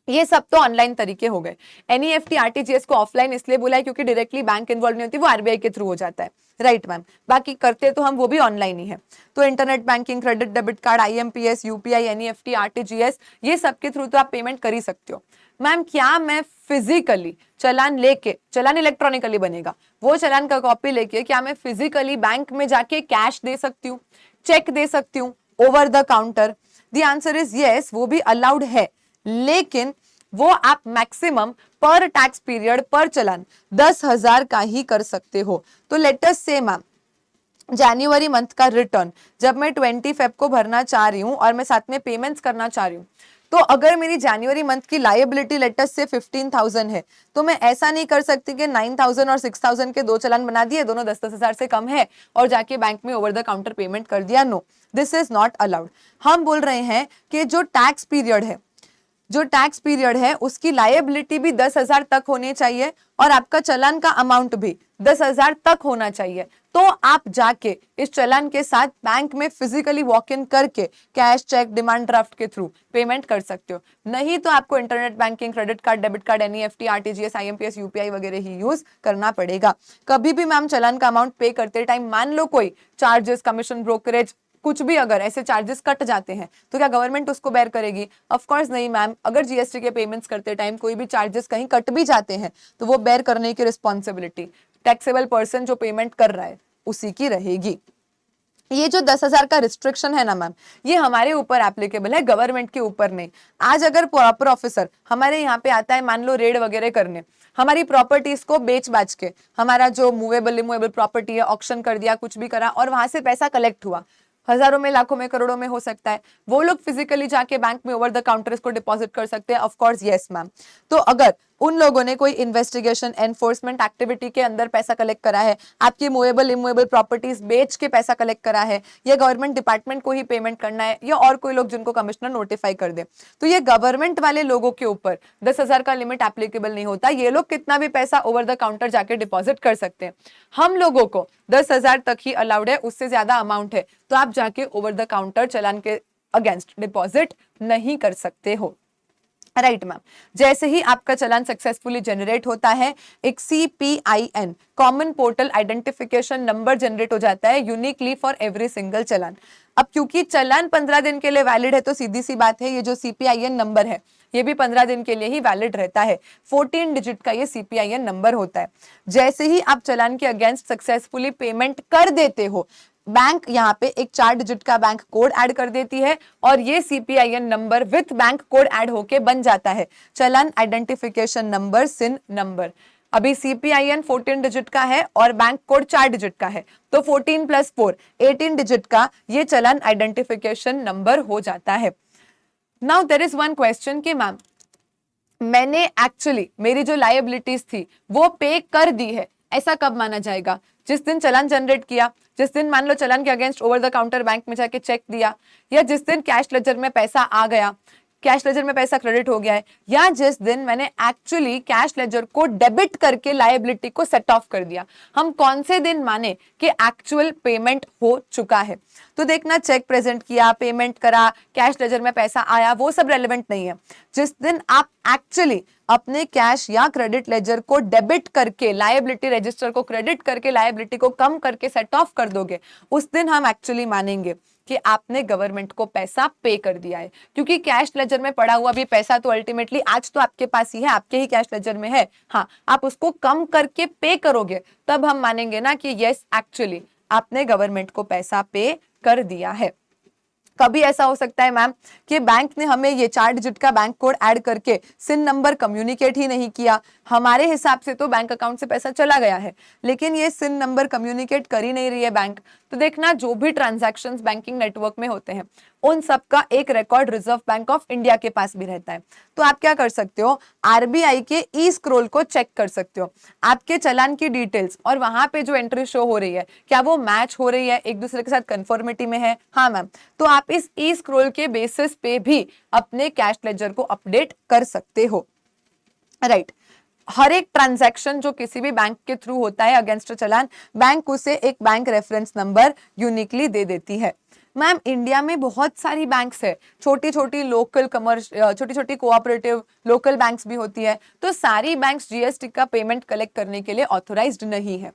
ये सब तो ऑनलाइन तरीके हो गए। एनईएफटी, आरटीजीएस को ऑफलाइन इसलिए बोला है क्योंकि डायरेक्टली बैंक इन्वॉल्व नहीं होती, वो आरबीआई के थ्रू हो जाता है, राइट मैम। बाकी करते तो हम वो भी ऑनलाइन ही है। तो internet banking, credit, debit card, IMPS, UPI, NEFT, RTGS, ये सब के थ्रू तो आप पेमेंट कर ही सकते हो। मैम क्या मैं फिजिकली चालान लेके, चालान इलेक्ट्रॉनिकली बनेगा, वो चालान का कॉपी लेके क्या मैं फिजिकली बैंक में जाके कैश दे सकती हूँ, चेक दे सकती हूँ over the counter? The answer is yes, वो भी अलाउड है, लेकिन वो आप मैक्सिमम पर टैक्स पीरियड पर चालान 10,000 का ही कर सकते हो। तो लेट अस से मैम जनवरी मंथ का रिटर्न जब मैं 20 फेब को भरना चाह रही हूँ और मैं साथ में पेमेंट्स करना चाह रही हूँ, तो अगर मेरी जनवरी मंथ की लायबिलिटी लेटस से 15,000 है, तो मैं ऐसा नहीं कर सकती कि 9,000 और 6,000 के दो चालान बना दिए, दोनों 10,000 से कम है, और जाके बैंक में ओवर द काउंटर पेमेंट कर दिया। No, this is not allowed. हम बोल रहे हैं कि जो टैक्स पीरियड है, जो टैक्स पीरियड है उसकी लायबिलिटी भी 10,000 तक होनी चाहिए और आपका चालान का अमाउंट भी 10,000 तक होना चाहिए। तो आप जाके इस चालान के साथ बैंक में फिजिकली वॉक इन करके कैश, चेक, डिमांड ड्राफ्ट के थ्रू पेमेंट कर सकते हो। नहीं तो आपको internet banking, credit card, debit card, NEFT, RTGS, IMPS, UPI वगैरह ही यूज करना पड़ेगा। कभी भी मैम चालान का अमाउंट पे करते टाइम मान लो कोई चार्जेस, कमीशन, ब्रोकरेज, कुछ भी अगर ऐसे चार्जेस कट जाते हैं तो क्या गवर्नमेंट उसको बेयर करेगी? ऑफ कोर्स नहीं मैम। अगर जीएसटी के पेमेंट्स करते टाइम कोई भी चार्जेस कहीं कट भी जाते हैं तो वो बेयर करने की रिस्पॉन्सिबिलिटी टैक्सेबल पर्सन जो पेमेंट कर रहा है उसी की रहेगी। ये जो 10,000 का रिस्ट्रिक्शन है ना मैम, ये हमारे ऊपर एप्लीकेबल है, गवर्नमेंट के ऊपर नहीं। आज अगर प्रॉपर ऑफिसर हमारे यहाँ पे आता है मान लो रेड वगैरह करने, हमारी प्रॉपर्टीज को बेच बाच के, हमारा जो मूवेबल इमूवेबल प्रॉपर्टी है ऑक्शन कर दिया, कुछ भी करा और वहां से पैसा कलेक्ट हुआ, हजारों में, लाखों में, करोड़ों में हो सकता है, वो लोग फिजिकली जाके बैंक में ओवर द काउंटर इसको डिपॉजिट कर सकते हैं? Of course yes ma'am. तो अगर उन लोगों ने कोई इन्वेस्टिगेशन, एनफोर्समेंट एक्टिविटी के अंदर पैसा कलेक्ट करा है, आपकी मूवेबल इमूवेबल प्रॉपर्टीज बेच के पैसा कलेक्ट करा है, या गवर्नमेंट डिपार्टमेंट को ही पेमेंट करना है, या और कोई लोग जिनको कमिश्नर नोटिफाई कर दे, तो ये गवर्नमेंट वाले लोगों के ऊपर 10,000 का लिमिट एप्लीकेबल नहीं होता। ये लोग कितना भी पैसा ओवर द काउंटर जाके डिपॉजिट कर सकते हैं। हम लोगों को 10,000 तक ही अलाउड है, उससे ज्यादा अमाउंट है तो आप जाके ओवर द काउंटर चालान के अगेंस्ट डिपॉजिट नहीं कर सकते हो, राइट मैम। जैसे ही आपका चालान सक्सेसफुली जनरेट होता है, एक CPIN common portal identification number generate हो जाता है यूनिकली फॉर एवरी सिंगल चालान। अब क्योंकि चालान 15 दिन के लिए वैलिड है तो सीधी सी बात है, ये जो CPIN नंबर है ये भी 15 दिन के लिए ही वैलिड रहता है। 14 डिजिट का ये CPIN नंबर होता है। जैसे ही आप चालान के अगेंस्ट सक्सेसफुली पेमेंट कर देते हो, बैंक यहाँ पे एक 4 डिजिट का बैंक कोड ऐड कर देती है और ये CPIN number with bank code add होके बन जाता है चालान आइडेंटिफिकेशन नंबर, सिन नंबर। अभी CPIN 14 डिजिट का है और बैंक कोड 4 डिजिट का है, तो 14 + 4 18 डिजिट का ये चालान आइडेंटिफिकेशन नंबर हो जाता है। Now there is one question कि मैम मैंने एक्चुअली मेरी जो लायबिलिटीज थी वो पे कर दी है, ऐसा कब माना जाएगा? जिस दिन चालान जनरेट किया, जिस दिन मान लो चालान के against over the counter bank में जाके चेक दिया, या जिस दिन कैश लेजर में पैसा आ गया, कैश लेजर में पैसा क्रेडिट हो गया है, या जिस दिन मैंने एक्चुअली कैश लेजर को डेबिट करके लायबिलिटी को सेट ऑफ कर दिया। हम कौन से दिन माने कि एक्चुअल पेमेंट हो चुका है? तो देखना, चेक प्रेजेंट किया, पेमेंट करा, कैश लेजर में पैसा आया, वो सब रेलेवेंट नहीं है। जिस दिन आप एक्चुअली अपने कैश या क्रेडिट लेजर को डेबिट करके लायबिलिटी रजिस्टर को क्रेडिट करके लायबिलिटी को कम करके सेट ऑफ कर दोगे, उस दिन हम एक्चुअली मानेंगे कि आपने गवर्नमेंट को पैसा पे कर दिया है। क्योंकि कैश लेजर में पड़ा हुआ भी पैसा तो अल्टीमेटली आज तो आपके पास ही है, आपके ही कैश लेजर में है। हाँ, आप उसको कम करके पे करोगे तब हम मानेंगे ना कि यस एक्चुअली आपने गवर्नमेंट को पैसा पे कर दिया है। कभी ऐसा हो सकता है मैम कि बैंक ने हमें ये 4 डिजिट का बैंक कोड ऐड करके सिन नंबर कम्युनिकेट ही नहीं किया, हमारे हिसाब से तो बैंक अकाउंट से पैसा चला गया है, लेकिन ये सिन नंबर कम्युनिकेट कर ही नहीं रही है बैंक। तो देखना, जो भी ट्रांजैक्शंस बैंकिंग नेटवर्क में होते हैं उन सब का एक record reserve bank of India के पास भी रहता है। तो आप क्या कर सकते हो, आरबीआई के ई स्क्रोल को चेक कर सकते हो, आपके चालान की डिटेल्स और वहां पे जो एंट्री शो हो रही है क्या वो मैच हो रही है, एक दूसरे के साथ कंफर्मिटी में है? हाँ मैम। तो आप इस ई स्क्रोल के बेसिस पे भी अपने कैश लेजर को अपडेट कर सकते हो, राइट। हर एक ट्रांजैक्शन जो किसी भी बैंक के थ्रू होता है अगेंस्ट चलान, बैंक उसे एक बैंक रेफरेंस नंबर यूनिकली दे देती है। मैम इंडिया में बहुत सारी बैंक्स है, छोटी छोटी लोकल छोटी छोटी कोऑपरेटिव लोकल बैंक्स भी होती है, तो सारी बैंक्स जीएसटी का पेमेंट कलेक्ट करने के लिए ऑथोराइज्ड नहीं है।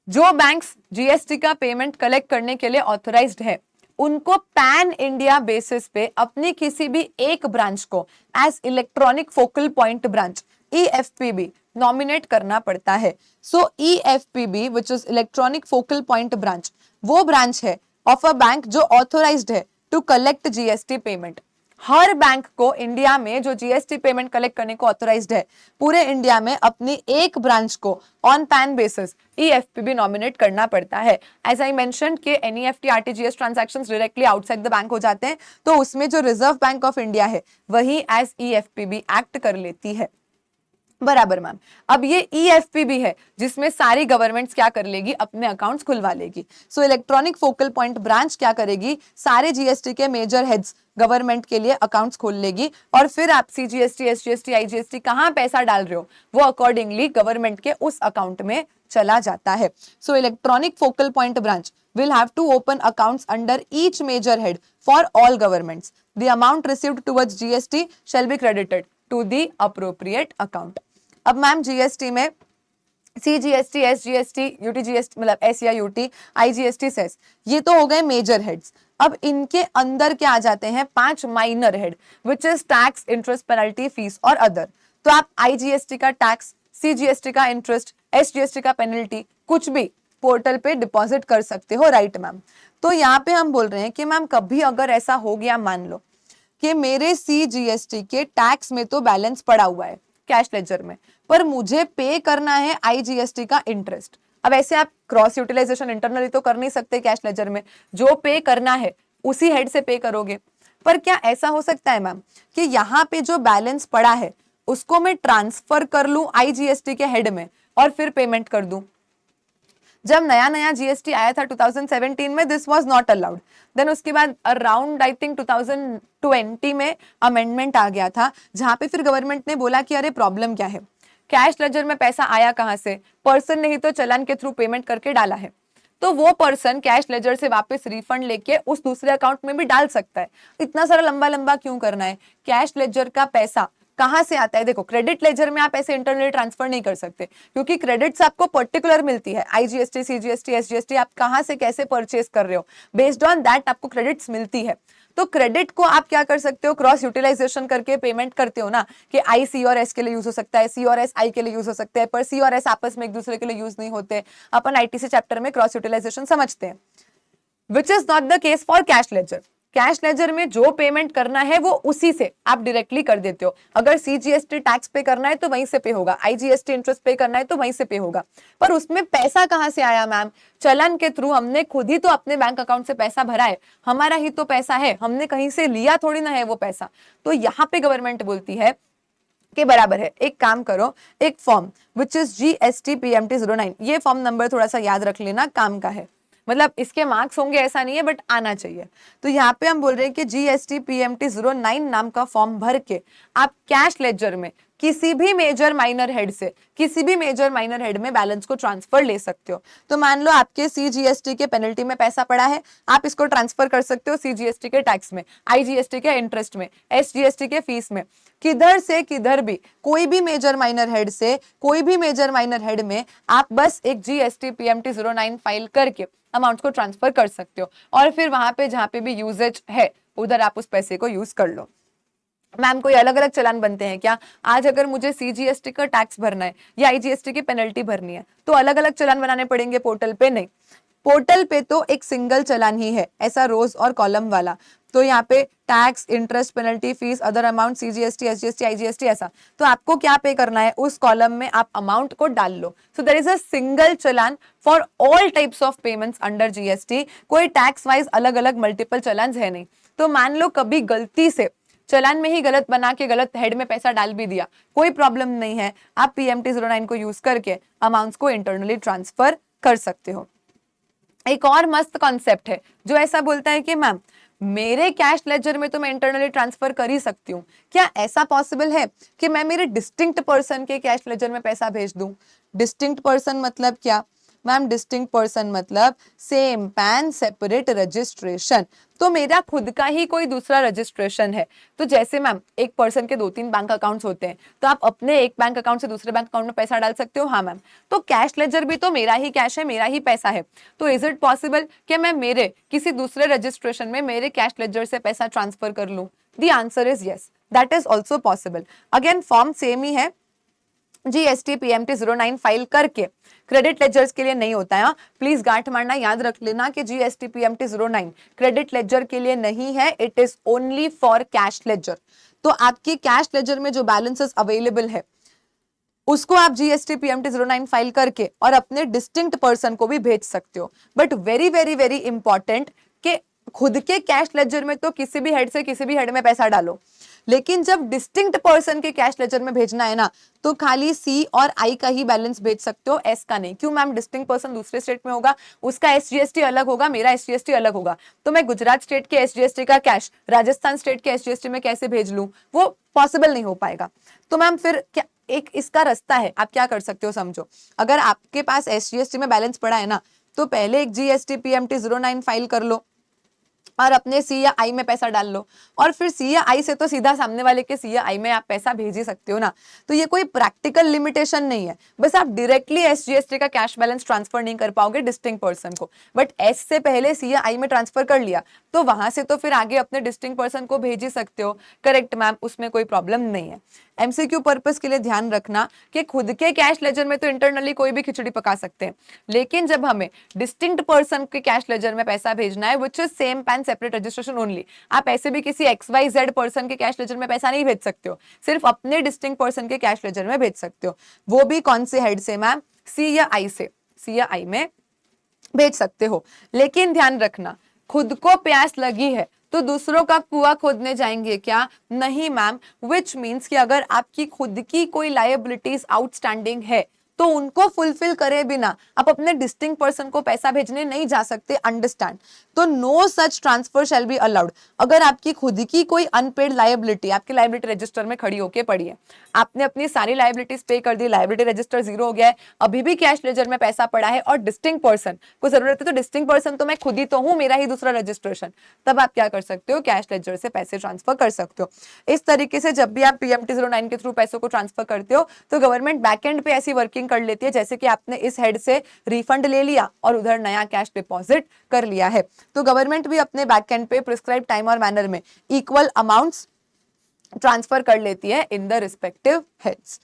जो बैंक्स जीएसटी का पेमेंट कलेक्ट करने के लिए ऑथोराइज्ड है उनको पैन इंडिया बेसिस पे अपनी किसी भी एक ब्रांच को as electronic focal point branch EFPB nominate करना पड़ता है। So EFPB which is electronic focal point branch वो ब्रांच है ऑफ अ बैंक जो ऑथोराइज्ड है टू कलेक्ट जीएसटी पेमेंट। हर बैंक को इंडिया में जो जीएसटी पेमेंट कलेक्ट करने को ऑथोराइज्ड है पूरे इंडिया में अपनी एक ब्रांच को on pan basis EFPB nominate करना पड़ता है। एज आई मेंशन कि NEFT RTGS transactions directly outside the bank हो जाते हैं, तो उसमें जो रिजर्व बैंक ऑफ इंडिया है वही एज EFPB एक्ट कर लेती है। बराबर मैम। अब ये EFPB है जिसमें सारी गवर्नमेंट्स क्या कर लेगी, अपने अकाउंट्स खुलवा लेगी। So electronic focal point branch क्या करेगी, सारे जीएसटी के मेजर हेड्स गवर्नमेंट के लिए अकाउंट्स खोल लेगी और फिर आप CGST SGST IGST कहाँ पैसा डाल रहे हो वो अकॉर्डिंगली गवर्नमेंट के उस अकाउंट में चला जाता है। So electronic focal point branch will have to open accounts under each major head for all governments. The amount received towards GST shall be credited to the appropriate account. अब ma'am GST में CGST SGST UTGST मतलब S या UT IGST cess ये तो हो गए major heads. अब इनके अंदर क्या आ जाते हैं 5 minor head which is tax, interest, penalty, fees और अदर। तो आप IGST का टैक्स, CGST का इंटरेस्ट, SGST का पेनल्टी कुछ भी पोर्टल पे डिपॉजिट कर सकते हो, राइट मैम। तो यहाँ पे हम बोल रहे हैं कि मैम कभी अगर ऐसा हो गया, मान लो कि मेरे CGST के टैक्स में तो बैलेंस पड़ा हुआ है कैश लेजर में, पर मुझे पे करना है IGST का इंटरेस्ट। अब ऐसे आप क्रॉस यूटिलाइजेशन इंटरनली तो कर नहीं सकते कैश लेजर में, जो पे करना है उसी हेड से पे करोगे। पर क्या ऐसा हो सकता है मैम कि यहाँ पे जो बैलेंस पड़ा है उसको मैं ट्रांसफर कर लूं IGST के हेड में और फिर पेमेंट कर दूं? जब नया नया जीएसटी आया था 2017 में this was not allowed. Then उसके बाद अराउंड आई थिंक 2020 में अमेंडमेंट आ गया था जहां पे फिर गवर्नमेंट ने बोला कि अरे प्रॉब्लम क्या है, कैश लेजर में पैसा आया कहां से, पर्सन ने ही तो चलान के थ्रू पेमेंट करके डाला है, तो वो पर्सन कैश लेजर से वापस रिफंड लेके उस दूसरे अकाउंट में भी डाल सकता है। इतना सारा लंबा लंबा क्यों करना है? कैश लेजर का पैसा कहां से आता है? देखो क्रेडिट लेजर में आप ऐसे इंटरनली ट्रांसफर नहीं कर सकते क्योंकि क्रेडिट्स आपको पर्टिकुलर मिलती है। IGST CGST SGST आप कहां से कैसे परचेस कर रहे हो, बेस्ड ऑन दैट आपको क्रेडिट्स मिलती है। तो क्रेडिट को आप क्या कर सकते हो, क्रॉस यूटिलाइजेशन करके पेमेंट करते हो ना, कि I C और S के लिए यूज हो सकता है, C और S I के लिए यूज हो सकते हैं, पर C और S आपस में एक दूसरे के लिए यूज नहीं होते। अपन ITC चैप्टर में क्रॉस यूटिलाइजेशन समझते हैं, which is not the case for cash ledger. Cash ledger में जो पेमेंट करना है वो उसी से आप डायरेक्टली कर देते हो। अगर CGST टैक्स पे करना है तो वहीं से पे होगा, IGST इंटरेस्ट पे करना है तो वहीं से पे होगा। पर उसमें पैसा कहां से आया मैम? चलन के थ्रू हमने खुद ही तो अपने बैंक अकाउंट से पैसा भरा है, हमारा ही तो पैसा है, हमने कहीं से लिया थोड़ी ना है वो पैसा। तो यहाँ पे गवर्नमेंट बोलती है के बराबर है, एक काम करो, एक form which is GST PMT 09, ये फॉर्म नंबर थोड़ा सा याद रख लेना, काम का है, मतलब इसके मार्क्स होंगे ऐसा नहीं है बट आना चाहिए। तो यहाँ पे हम बोल रहे हैं कि GST PMT 09 नाम का फॉर्म भर के आप कैश लेजर में किसी भी मेजर माइनर हेड से किसी भी मेजर माइनर हेड में बैलेंस को ट्रांसफर ले सकते हो। तो मान लो आपके CGST के पेनल्टी में पैसा पड़ा है, आप इसको ट्रांसफर कर सकते हो CGST के टैक्स में, IGST के इंटरेस्ट में, SGST के फीस में, किधर से किधर भी, कोई भी मेजर माइनर हेड से कोई भी मेजर माइनर हेड में आप बस एक GST PMT 09 फाइल करके अमाउंट को ट्रांसफर कर सकते हो और फिर वहां पे जहां पे भी यूजेज है उधर आप उस पैसे को यूज कर लो। मैम कोई अलग अलग चलान बनते हैं क्या? आज अगर मुझे CGST का टैक्स भरना है या IGST की पेनल्टी भरनी है तो अलग अलग चलान बनाने पड़ेंगे पोर्टल पे? नहीं, पोर्टल पे तो एक सिंगल चलान ही है, ऐसा रोज और कॉलम वाला। तो यहाँ पे tax, interest, penalty, fees, other amount, CGST SGST IGST ऐसा, तो आपको क्या पे करना है, उस कॉलम में आप अमाउंट को डाल लो। So there is a single challan for all types of payments under GST। कोई टैक्स वाइज अलग अलग मल्टीपल चलान है नहीं। तो मान लो कभी गलती से चलान में ही गलत बना के गलत हेड में पैसा डाल भी दिया, कोई प्रॉब्लम नहीं है, आप PMT 09 को यूज करके अमाउंट्स को इंटरनली ट्रांसफर कर सकते हो। एक और मस्त कॉन्सेप्ट है जो ऐसा बोलता है कि मैम मेरे कैश लेजर में तो मैं इंटरनली ट्रांसफर कर ही सकती हूँ। क्या ऐसा पॉसिबल है कि मैं मेरे डिस्टिंक्ट पर्सन के कैश लेजर में पैसा भेज दूं? डिस्टिंक्ट पर्सन मतलब क्या मैम? डिस्टिंक्ट पर्सन मतलब सेम पैन सेपरेट रजिस्ट्रेशन। तो मेरा खुद का ही कोई दूसरा रजिस्ट्रेशन है। तो जैसे मैम एक पर्सन के 2-3 बैंक अकाउंट्स होते हैं, तो आप अपने एक बैंक अकाउंट से दूसरे बैंक अकाउंट में पैसा डाल सकते हो। हाँ मैम। तो कैश लेजर भी तो मेरा ही कैश है, मेरा ही पैसा है। तो इज इट पॉसिबल कि मैं मेरे किसी दूसरे रजिस्ट्रेशन में मेरे कैश लेजर से पैसा ट्रांसफर कर लूं? The answer is yes, that is also possible. Again form same ही है, जीएसटी पीएमटी 09 फाइल करके। क्रेडिट लेजर्स के लिए नहीं होता है, प्लीज गांठ मारना याद रख लेना कि जीएसटी पीएमटी 09 क्रेडिट लेजर के लिए नहीं है, it is only for cash ledger. तो आपकी कैश लेजर में जो बैलेंसेस अवेलेबल है उसको आप जीएसटी पीएमटी 09 फाइल करके और अपने डिस्टिंक्ट पर्सन को भी भेज सकते हो। But very very very important कि खुद के कैश लेजर में तो किसी भी हेड से किसी भी हेड में पैसा डालो, लेकिन जब डिस्टिंक्ट पर्सन के कैश लेजर में भेजना है ना, तो खाली सी और आई का ही बैलेंस भेज सकते हो, एस का नहीं। क्यों मैम? डिस्टिंक्ट पर्सन दूसरे स्टेट में होगा, उसका एसजीएसटी अलग होगा, मेरा एसजीएसटी अलग होगा। तो मैं गुजरात स्टेट के एसजीएसटी का कैश राजस्थान स्टेट के एसजीएसटी में कैसे भेज लूं? वो पॉसिबल नहीं हो पाएगा। तो मैम फिर क्या एक इसका रास्ता है, आप क्या कर सकते हो समझो। अगर आपके पास एसजीएसटी में बैलेंस पड़ा है ना, तो पहले एक जीएसटी पीएमटी 09 फाइल कर लो और अपने सी या आई में पैसा डाल लो, और फिर सी या आई से तो सीधा सामने वाले के सी या आई में आप पैसा भेज ही सकते हो ना। तो ये कोई प्रैक्टिकल लिमिटेशन नहीं है, बस आप डायरेक्टली एसजीएसटी का कैश बैलेंस ट्रांसफर नहीं कर पाओगे डिस्टिंक्ट पर्सन को, बट एस से पहले सी या आई में ट्रांसफर कर लिया तो वहां से तो फिर आगे अपने डिस्टिंक्ट पर्सन को भेज ही सकते हो। करेक्ट मैम, उसमें कोई प्रॉब्लम नहीं है। एमसीक्यू पर्पस के लिए ध्यान रखना कि खुद के कैश लेजर में तो इंटरनली कोई भी खिचड़ी पका सकते हैं, लेकिन जब हमें डिस्टिंक्ट पर्सन के कैश लेजर में पैसा भेजना है which is same pan separate registration only, आप ऐसे भी किसी XYZ पर्सन के कैश लेजर में पैसा नहीं भेज सकते हो, सिर्फ अपने डिस्टिंक्ट पर्सन के कैश लेजर में भेज सकते हो। वो भी कौन से हेड से मैम? सी या आई से, सी या आई में भेज सकते हो। लेकिन ध्यान रखना, खुद को प्यास लगी है तो दूसरों का कुआं खोदने जाएंगे क्या? नहीं मैम। विच मीन्स कि अगर आपकी खुद की कोई लायबिलिटीज आउटस्टैंडिंग है तो उनको फुलफिल करे बिना आप अपने डिस्टिंक्ट पर्सन को पैसा भेजने नहीं जा सकते, अंडरस्टैंड। तो no such transfer shall be allowed. अगर आपकी खुद की कोई अनपेड लायबिलिटी आपके लायबिलिटी रजिस्टर में खड़ी होके पड़ी है, आपने अपनी सारी लायबिलिटीज पे कर दी, लायबिलिटी रजिस्टर जीरो हो गया है, अभी भी कैश लेजर में पैसा पड़ा है और डिस्टिंक्ट पर्सन को जरूरत है, तो डिस्टिंक्ट पर्सन तो मैं खुद ही तो हूं, मेरा ही दूसरा रजिस्ट्रेशन, तब आप क्या कर सकते हो? कैश लेजर से पैसे ट्रांसफर कर सकते हो। इस तरीके से जब भी आप पीएमटी 09 के थ्रू पैसों को ट्रांसफर करते हो तो गवर्नमेंट बैकएंड पे ऐसी वर्किंग कर लेती है जैसे कि आपने इस हेड से रिफंड ले लिया और उधर नया कैश डिपॉजिट कर लिया है। तो गवर्नमेंट भी अपने बैकएंड पे प्रिस्क्राइब टाइम और मैनर में इक्वल अमाउंट्स ट्रांसफर कर लेती है in the respective heads.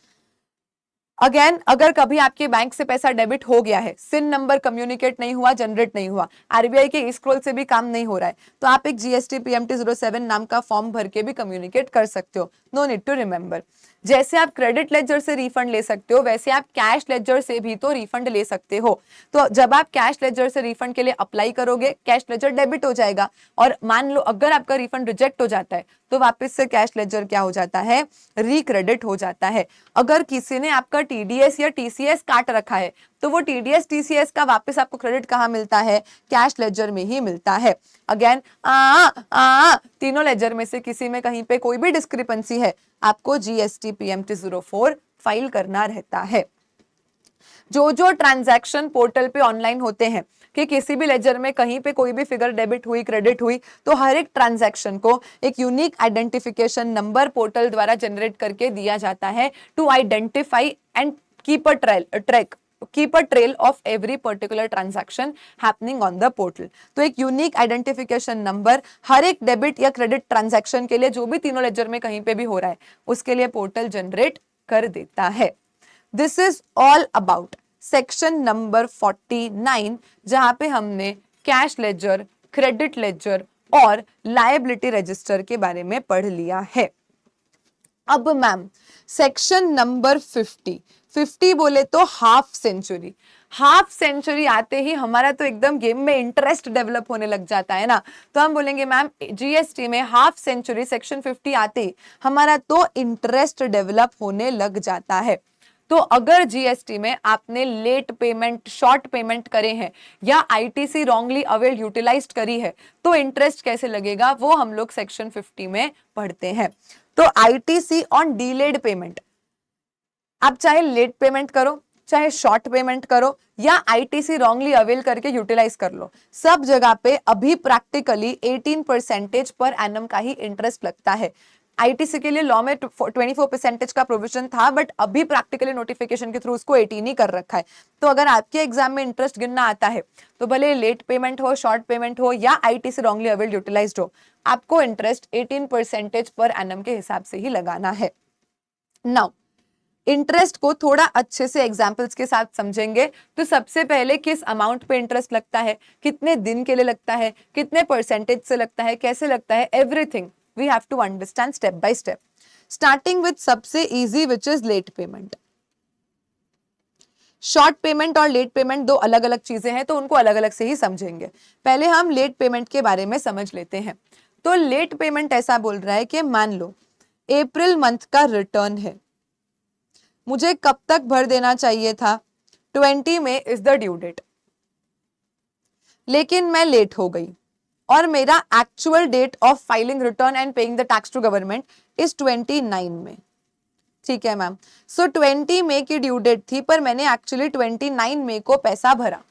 Again, अगर कभी आपके बैंक से पैसा डेबिट हो गया है, सिन नंबर कम्युनिकेट नहीं हुआ, जनरेट नहीं हुआ, आरबीआई के ई-स्क्रॉल से भी काम नहीं हो रहा है, तो आप एक जीएसटी पीएमटी 07 नाम का फॉर्म भर के भी कम्युनिकेट कर सकते हो। No need to remember. जैसे आप क्रेडिट लेजर से रिफंड ले सकते हो, वैसे आप कैश लेजर से भी तो रिफंड ले सकते हो। तो जब आप कैश लेजर से रिफंड के लिए अप्लाई करोगे, कैश लेजर डेबिट हो जाएगा, और मान लो अगर आपका रिफंड रिजेक्ट हो जाता है तो वापस से कैश लेजर क्या हो जाता है? रिक्रेडिट हो जाता है। अगर किसी ने आपका टीडीएस या टीसीएस काट रखा है तो वो टीडीएस टीसीएस का वापस आपको क्रेडिट कहाँ मिलता है? कैश लेजर में ही मिलता है। अगेन तीनों लेजर में से किसी में कहीं पे कोई भी डिस्क्रिपेंसी है, आपको जीएसटी पीएमटी 04 फाइल करना रहता है। जो ट्रांजैक्शन पोर्टल पे ऑनलाइन होते हैं कि किसी भी लेजर में कहीं पे कोई भी फिगर डेबिट हुई, क्रेडिट हुई, तो हर एक ट्रांजैक्शन को एक यूनिक आइडेंटिफिकेशन नंबर पोर्टल द्वारा जनरेट करके दिया जाता है to identify and keep a trail of every particular transaction happening on the portal. तो एक यूनिक आइडेंटिफिकेशन नंबर हर एक डेबिट या क्रेडिट ट्रांजैक्शन के लिए, जो भी तीनों लेजर में कहीं पे भी हो रहा है, उसके लिए पोर्टल जनरेट कर देता है। This is all about section number 49, जहां पे हमने कैश लेजर, क्रेडिट लेजर और लायबिलिटी रजिस्टर के बारे में पढ़ लिया है। अब मैम सेक्शन नंबर 50 बोले तो हाफ सेंचुरी आते ही हमारा तो एकदम गेम में इंटरेस्ट डेवलप होने लग जाता है ना। तो हम बोलेंगे मैम जीएसटी में हाफ सेंचुरी सेक्शन 50 आते ही हमारा तो इंटरेस्ट डेवलप होने लग जाता है। तो अगर जीएसटी में आपने लेट पेमेंट, शॉर्ट पेमेंट करे हैं या आईटीसी रॉन्गली अवेल यूटिलाइज्ड करी है तो इंटरेस्ट कैसे लगेगा वो हम लोग सेक्शन 50 में पढ़ते हैं। तो आईटीसी ऑन डिलेड पेमेंट, आप चाहे लेट पेमेंट करो, चाहे शॉर्ट पेमेंट करो या आईटीसी रॉन्गली अवेल करके यूटिलाइज कर लो, सब जगह पे अभी प्रैक्टिकली 18% पर एनम का ही इंटरेस्ट लगता है। आईटीसी के लिए लॉ में 24% का प्रोविजन था, बट अभी प्रैक्टिकली नोटिफिकेशन के थ्रू उसको 18 ही कर रखा है। तो अगर आपके एग्जाम में इंटरेस्ट गिनना आता है तो भले लेट पेमेंट हो, शॉर्ट पेमेंट हो या आईटीसी रॉन्गली अवेल यूटिलाइज्ड हो, आपको इंटरेस्ट 18% पर एनम के हिसाब से ही लगाना है। नाउ इंटरेस्ट को थोड़ा अच्छे से एग्जाम्पल्स के साथ समझेंगे। तो सबसे पहले किस अमाउंट पे इंटरेस्ट लगता है, कितने दिन के लिए लगता है, कितने परसेंटेज से लगता है, कैसे लगता है, everything we have to understand step by step, starting with सबसे easy which is late payment. Short payment और लेट पेमेंट दो अलग अलग चीजें हैं, तो उनको अलग अलग से ही समझेंगे। पहले हम लेट पेमेंट के बारे में समझ लेते हैं। तो लेट पेमेंट ऐसा बोल रहा है कि मान लो अप्रैल मंथ का रिटर्न है, मुझे कब तक भर देना चाहिए था, 20 में इज द ड्यू डेट, लेकिन मैं लेट हो गई और मेरा actual date of filing return and paying the tax to government is 29 में। ठीक है मैम, सो 20 मई की ड्यू डेट थी पर मैंने एक्चुअली 29 मई को पैसा भरा।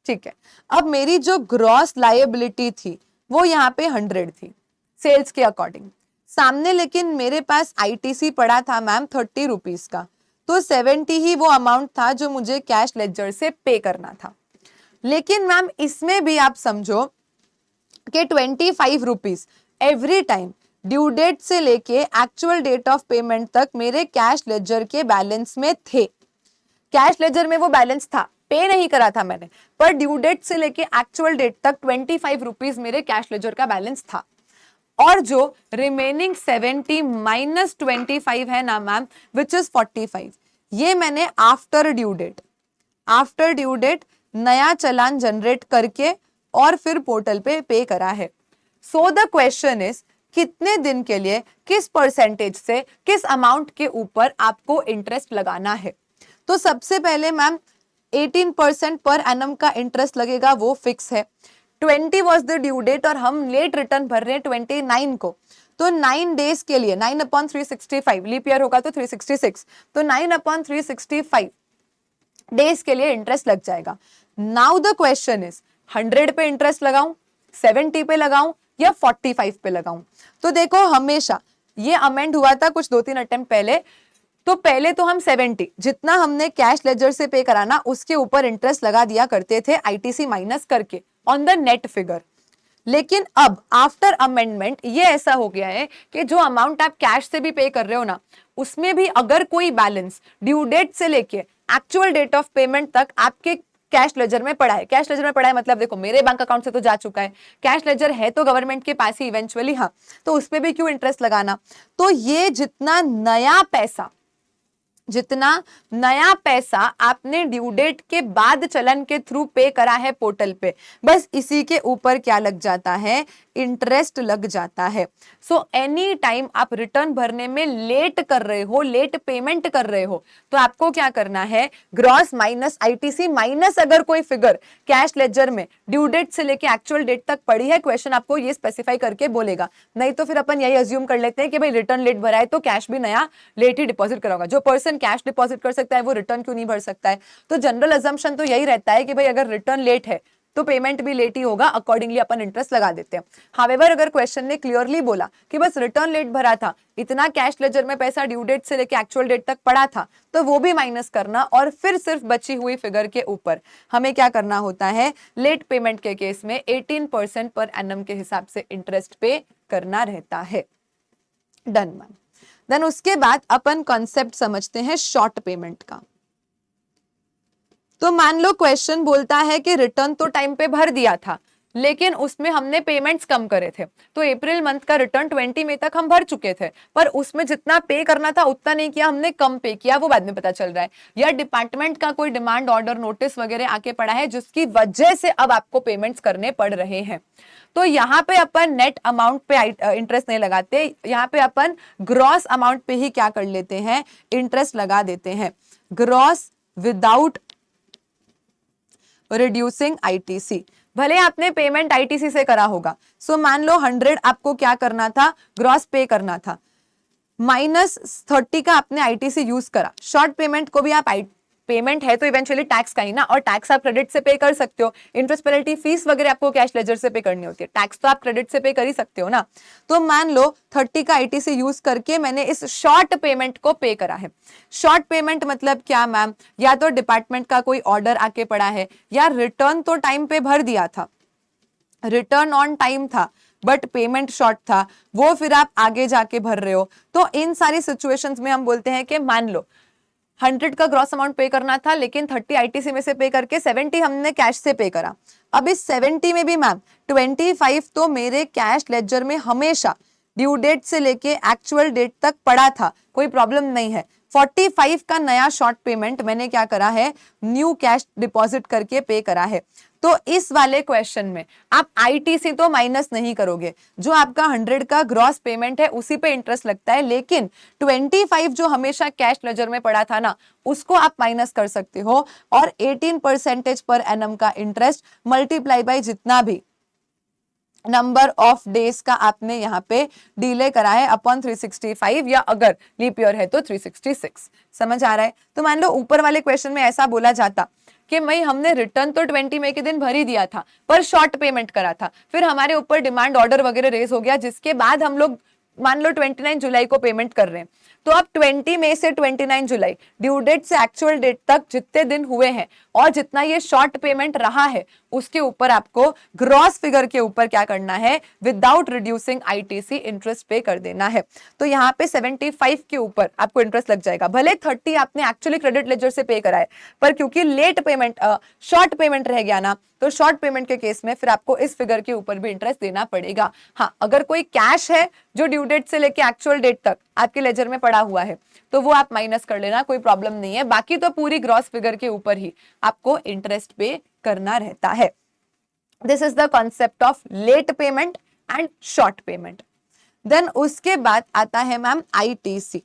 ठीक है, अब मेरी जो ग्रॉस लायबिलिटी थी वो यहाँ पे 100 थी सेल्स के अकॉर्डिंग, सामने लेकिन मेरे पास आईटीसी पड़ा था मैम 30 रुपीज का, तो 70 ही वो अमाउंट था जो मुझे कैश लेजर से पे करना था। लेकिन मैम इसमें भी आप समझो कि 25 rupees every time due date से लेके एक्चुअल डेट ऑफ पेमेंट तक मेरे कैश लेजर के बैलेंस में थे। कैश लेजर में वो बैलेंस था, पे नहीं करा था मैंने, पर ड्यू डेट से लेके एक्चुअल डेट तक 25 रुपीज मेरे कैश लेजर का बैलेंस था। और जो रिमेनिंग 70 माइनस 25 है ना मैम, विच इज 45, ये मैंने आफ्टर ड्यू डेट नया चालान जनरेट करके और फिर पोर्टल पे करा है। सो द क्वेश्चन इज कितने दिन के लिए, किस परसेंटेज से, किस अमाउंट के ऊपर आपको इंटरेस्ट लगाना है। तो सबसे पहले मैम 18% पर एनम का इंटरेस्ट लगेगा, वो फिक्स है। 20 वॉज द ड्यू डेट और हम लेट रिटर्न भर रहे हैं 29 को, तो 9 डेज के लिए 9/365, लीप ईयर होगा तो 366, तो 9/365 डेज के लिए इंटरेस्ट लग जाएगा। नाउ द क्वेश्चन इज 100 पे इंटरेस्ट लगाऊं, 70 पे लगाऊं या 45 पे लगाऊं। तो देखो हमेशा ये अमेंड हुआ था कुछ 2-3 अटेम्प्ट पहले, तो पहले तो हम 70 जितना हमने कैश लेजर से पे कराना उसके ऊपर इंटरेस्ट लगा दिया करते थे आईटीसी माइनस करके ऑन द नेट फिगर। लेकिन अब आफ्टर अमेंडमेंट ये ऐसा हो गया है कि जो अमाउंट आप कैश से भी पे कर रहे हो ना, उसमें भी अगर कोई बैलेंस ड्यू डेट से लेके एक्चुअल डेट ऑफ पेमेंट तक आपके कैश लेजर में पड़ा है, कैश लेजर में पड़ा है मतलब देखो मेरे बैंक अकाउंट से तो जा चुका है, कैश लेजर है तो गवर्नमेंट के पास ही इवेंचुअली, हाँ, तो उसपे भी क्यों इंटरेस्ट लगाना। तो ये जितना नया पैसा आपने ड्यू डेट के बाद चलन के थ्रू पे करा है पोर्टल पे, बस इसी के ऊपर क्या लग जाता है, इंटरेस्ट लग जाता है। सो एनी टाइम आप रिटर्न भरने में लेट कर रहे हो, लेट पेमेंट कर रहे हो, तो आपको क्या करना है, ग्रॉस माइनस आईटीसी माइनस अगर कोई फिगर कैश लेजर में ड्यू डेट से लेके एक्चुअल डेट तक पड़ी है, क्वेश्चन आपको ये स्पेसिफाई करके बोलेगा। नहीं तो फिर अपन यही अज्यूम कर लेते हैं कि भाई रिटर्न लेट भरा है तो कैश भी नया लेट ही डिपॉजिट कराओगा। जो पर्सन कैश डिपॉजिट कर सकता है वो रिटर्न क्यों नहीं भर सकता है। तो जनरल अजम्पशन तो यही रहता है कि भाई अगर रिटर्न लेट है तो पेमेंट भी लेट ही होगा, अकॉर्डिंगली अपन इंटरेस्ट लगा देते हैं। हावेवर अगर क्वेश्चन ने क्लियरली बोला कि बस रिटर्न लेट भरा था, इतना कैश लेजर में पैसा ड्यू डेट से लेके एक्चुअल डेट तक पड़ा था, तो वो भी माइनस करना और फिर सिर्फ बची हुई फिगर के ऊपर हमें क्या करना होता है, लेट पेमेंट के केस में 18% पर एनम के हिसाब से इंटरेस्ट पे करना रहता है। Done ma'am. देन उसके बाद अपन कॉन्सेप्ट समझते हैं शॉर्ट पेमेंट का। तो मान लो क्वेश्चन बोलता है कि रिटर्न तो टाइम पे भर दिया था लेकिन उसमें हमने पेमेंट्स कम करे थे, तो अप्रैल मंथ का रिटर्न 20 मई तक हम भर चुके थे पर उसमें जितना पे करना था उतना नहीं किया, हमने कम पे किया, वो बाद में पता चल रहा है, या डिपार्टमेंट का कोई डिमांड ऑर्डर नोटिस वगैरह आके पड़ा है जिसकी वजह से अब आपको पेमेंट्स करने पड़ रहे हैं। तो यहाँ पे अपन नेट अमाउंट पे इंटरेस्ट नहीं लगाते, यहाँ पे अपन ग्रॉस अमाउंट पे ही क्या कर लेते हैं, इंटरेस्ट लगा देते हैं। Gross without reducing ITC. भले आपने पेमेंट आईटीसी से करा होगा, सो मान लो 100 आपको क्या करना था, ग्रॉस पे करना था, -30 का आपने आईटीसी यूज करा। शॉर्ट पेमेंट को भी आप पेमेंट है तो इवेंचुअली टैक्स का ही ना, और टैक्स आप क्रेडिट से पे कर सकते हो। इंटरेस्ट पेनल्टी फीस वगैरह आपको कैश लेजर से पे करनी होती है, टैक्स तो आप क्रेडिट से पे कर ही सकते हो ना। तो मान लो 30 का आईटीसी यूज करके मैंने इस शॉर्ट पेमेंट को पे करा है। शॉर्ट पेमेंट मतलब क्या मैम, या तो डिपार्टमेंट का कोई ऑर्डर आके पड़ा है, या रिटर्न तो टाइम पे भर दिया था, रिटर्न ऑन टाइम था बट पेमेंट शॉर्ट था, वो फिर आप आगे जाके भर रहे हो। तो इन सारी सिचुएशंस में हम बोलते हैं कि मान लो 100 का ग्रॉस अमाउंट पे करना था, लेकिन 30 आईटीसी में से पे करके 70 हमने कैश से पे करा। अब इस 70 में भी मैम 25 तो मेरे कैश लेजर में हमेशा ड्यू डेट से लेके एक्चुअल डेट तक पड़ा था, कोई प्रॉब्लम नहीं है। 45 का नया शॉर्ट पेमेंट मैंने क्या करा है, न्यू कैश डिपॉजिट करके पे करा है। तो इस वाले क्वेश्चन में आप आईटीसी तो माइनस नहीं करोगे, जो आपका 100 का ग्रॉस पेमेंट है उसी पे इंटरेस्ट लगता है, लेकिन 25 जो हमेशा कैश लेजर में पड़ा था ना, उसको आप माइनस कर सकते हो, और 18% पर एनम का इंटरेस्ट मल्टीप्लाई बाय जितना भी नंबर ऑफ डेज का आपने यहाँ पे डिले करा है अपॉन 365, या अगर लीप ईयर है तो 366। समझ आ रहा है? तो मान लो ऊपर वाले क्वेश्चन में ऐसा बोला जाता कि भाई हमने रिटर्न तो 20 मई के दिन भर ही दिया था, पर शॉर्ट पेमेंट करा था, फिर हमारे ऊपर डिमांड ऑर्डर वगैरह रेज हो गया, जिसके बाद हम लोग मान लो 29 जुलाई को पेमेंट कर रहे हैं। तो अब 20 मई से 29 जुलाई ड्यू डेट से एक्चुअल डेट तक जितने दिन हुए हैं और जितना ये शॉर्ट पेमेंट रहा है, उसके ऊपर आपको ग्रॉस फिगर के ऊपर क्या करना है, विदाउट रिड्यूसिंग आईटीसी इंटरेस्ट पे कर देना है। तो यहाँ पे 75 के ऊपर आपको इंटरेस्ट लग जाएगा। भले 30 आपने एक्चुअली क्रेडिट लेजर से पे करा है, पर क्योंकि लेट पेमेंट शॉर्ट पेमेंट रह गया ना, तो शॉर्ट पेमेंट के केस में फिर आपको इस फिगर के ऊपर भी इंटरेस्ट देना पड़ेगा। हाँ, अगर कोई कैश है जो ड्यू डेट से लेके एक्चुअल डेट तक आपके लेजर में पड़ा हुआ है, तो वो आप माइनस कर लेना, कोई प्रॉब्लम नहीं है। बाकी तो पूरी ग्रॉस फिगर के ऊपर ही आपको इंटरेस्ट पे करना रहता है। This is the concept of late payment and short payment. Then उसके बाद आता है मैम आईटीसी।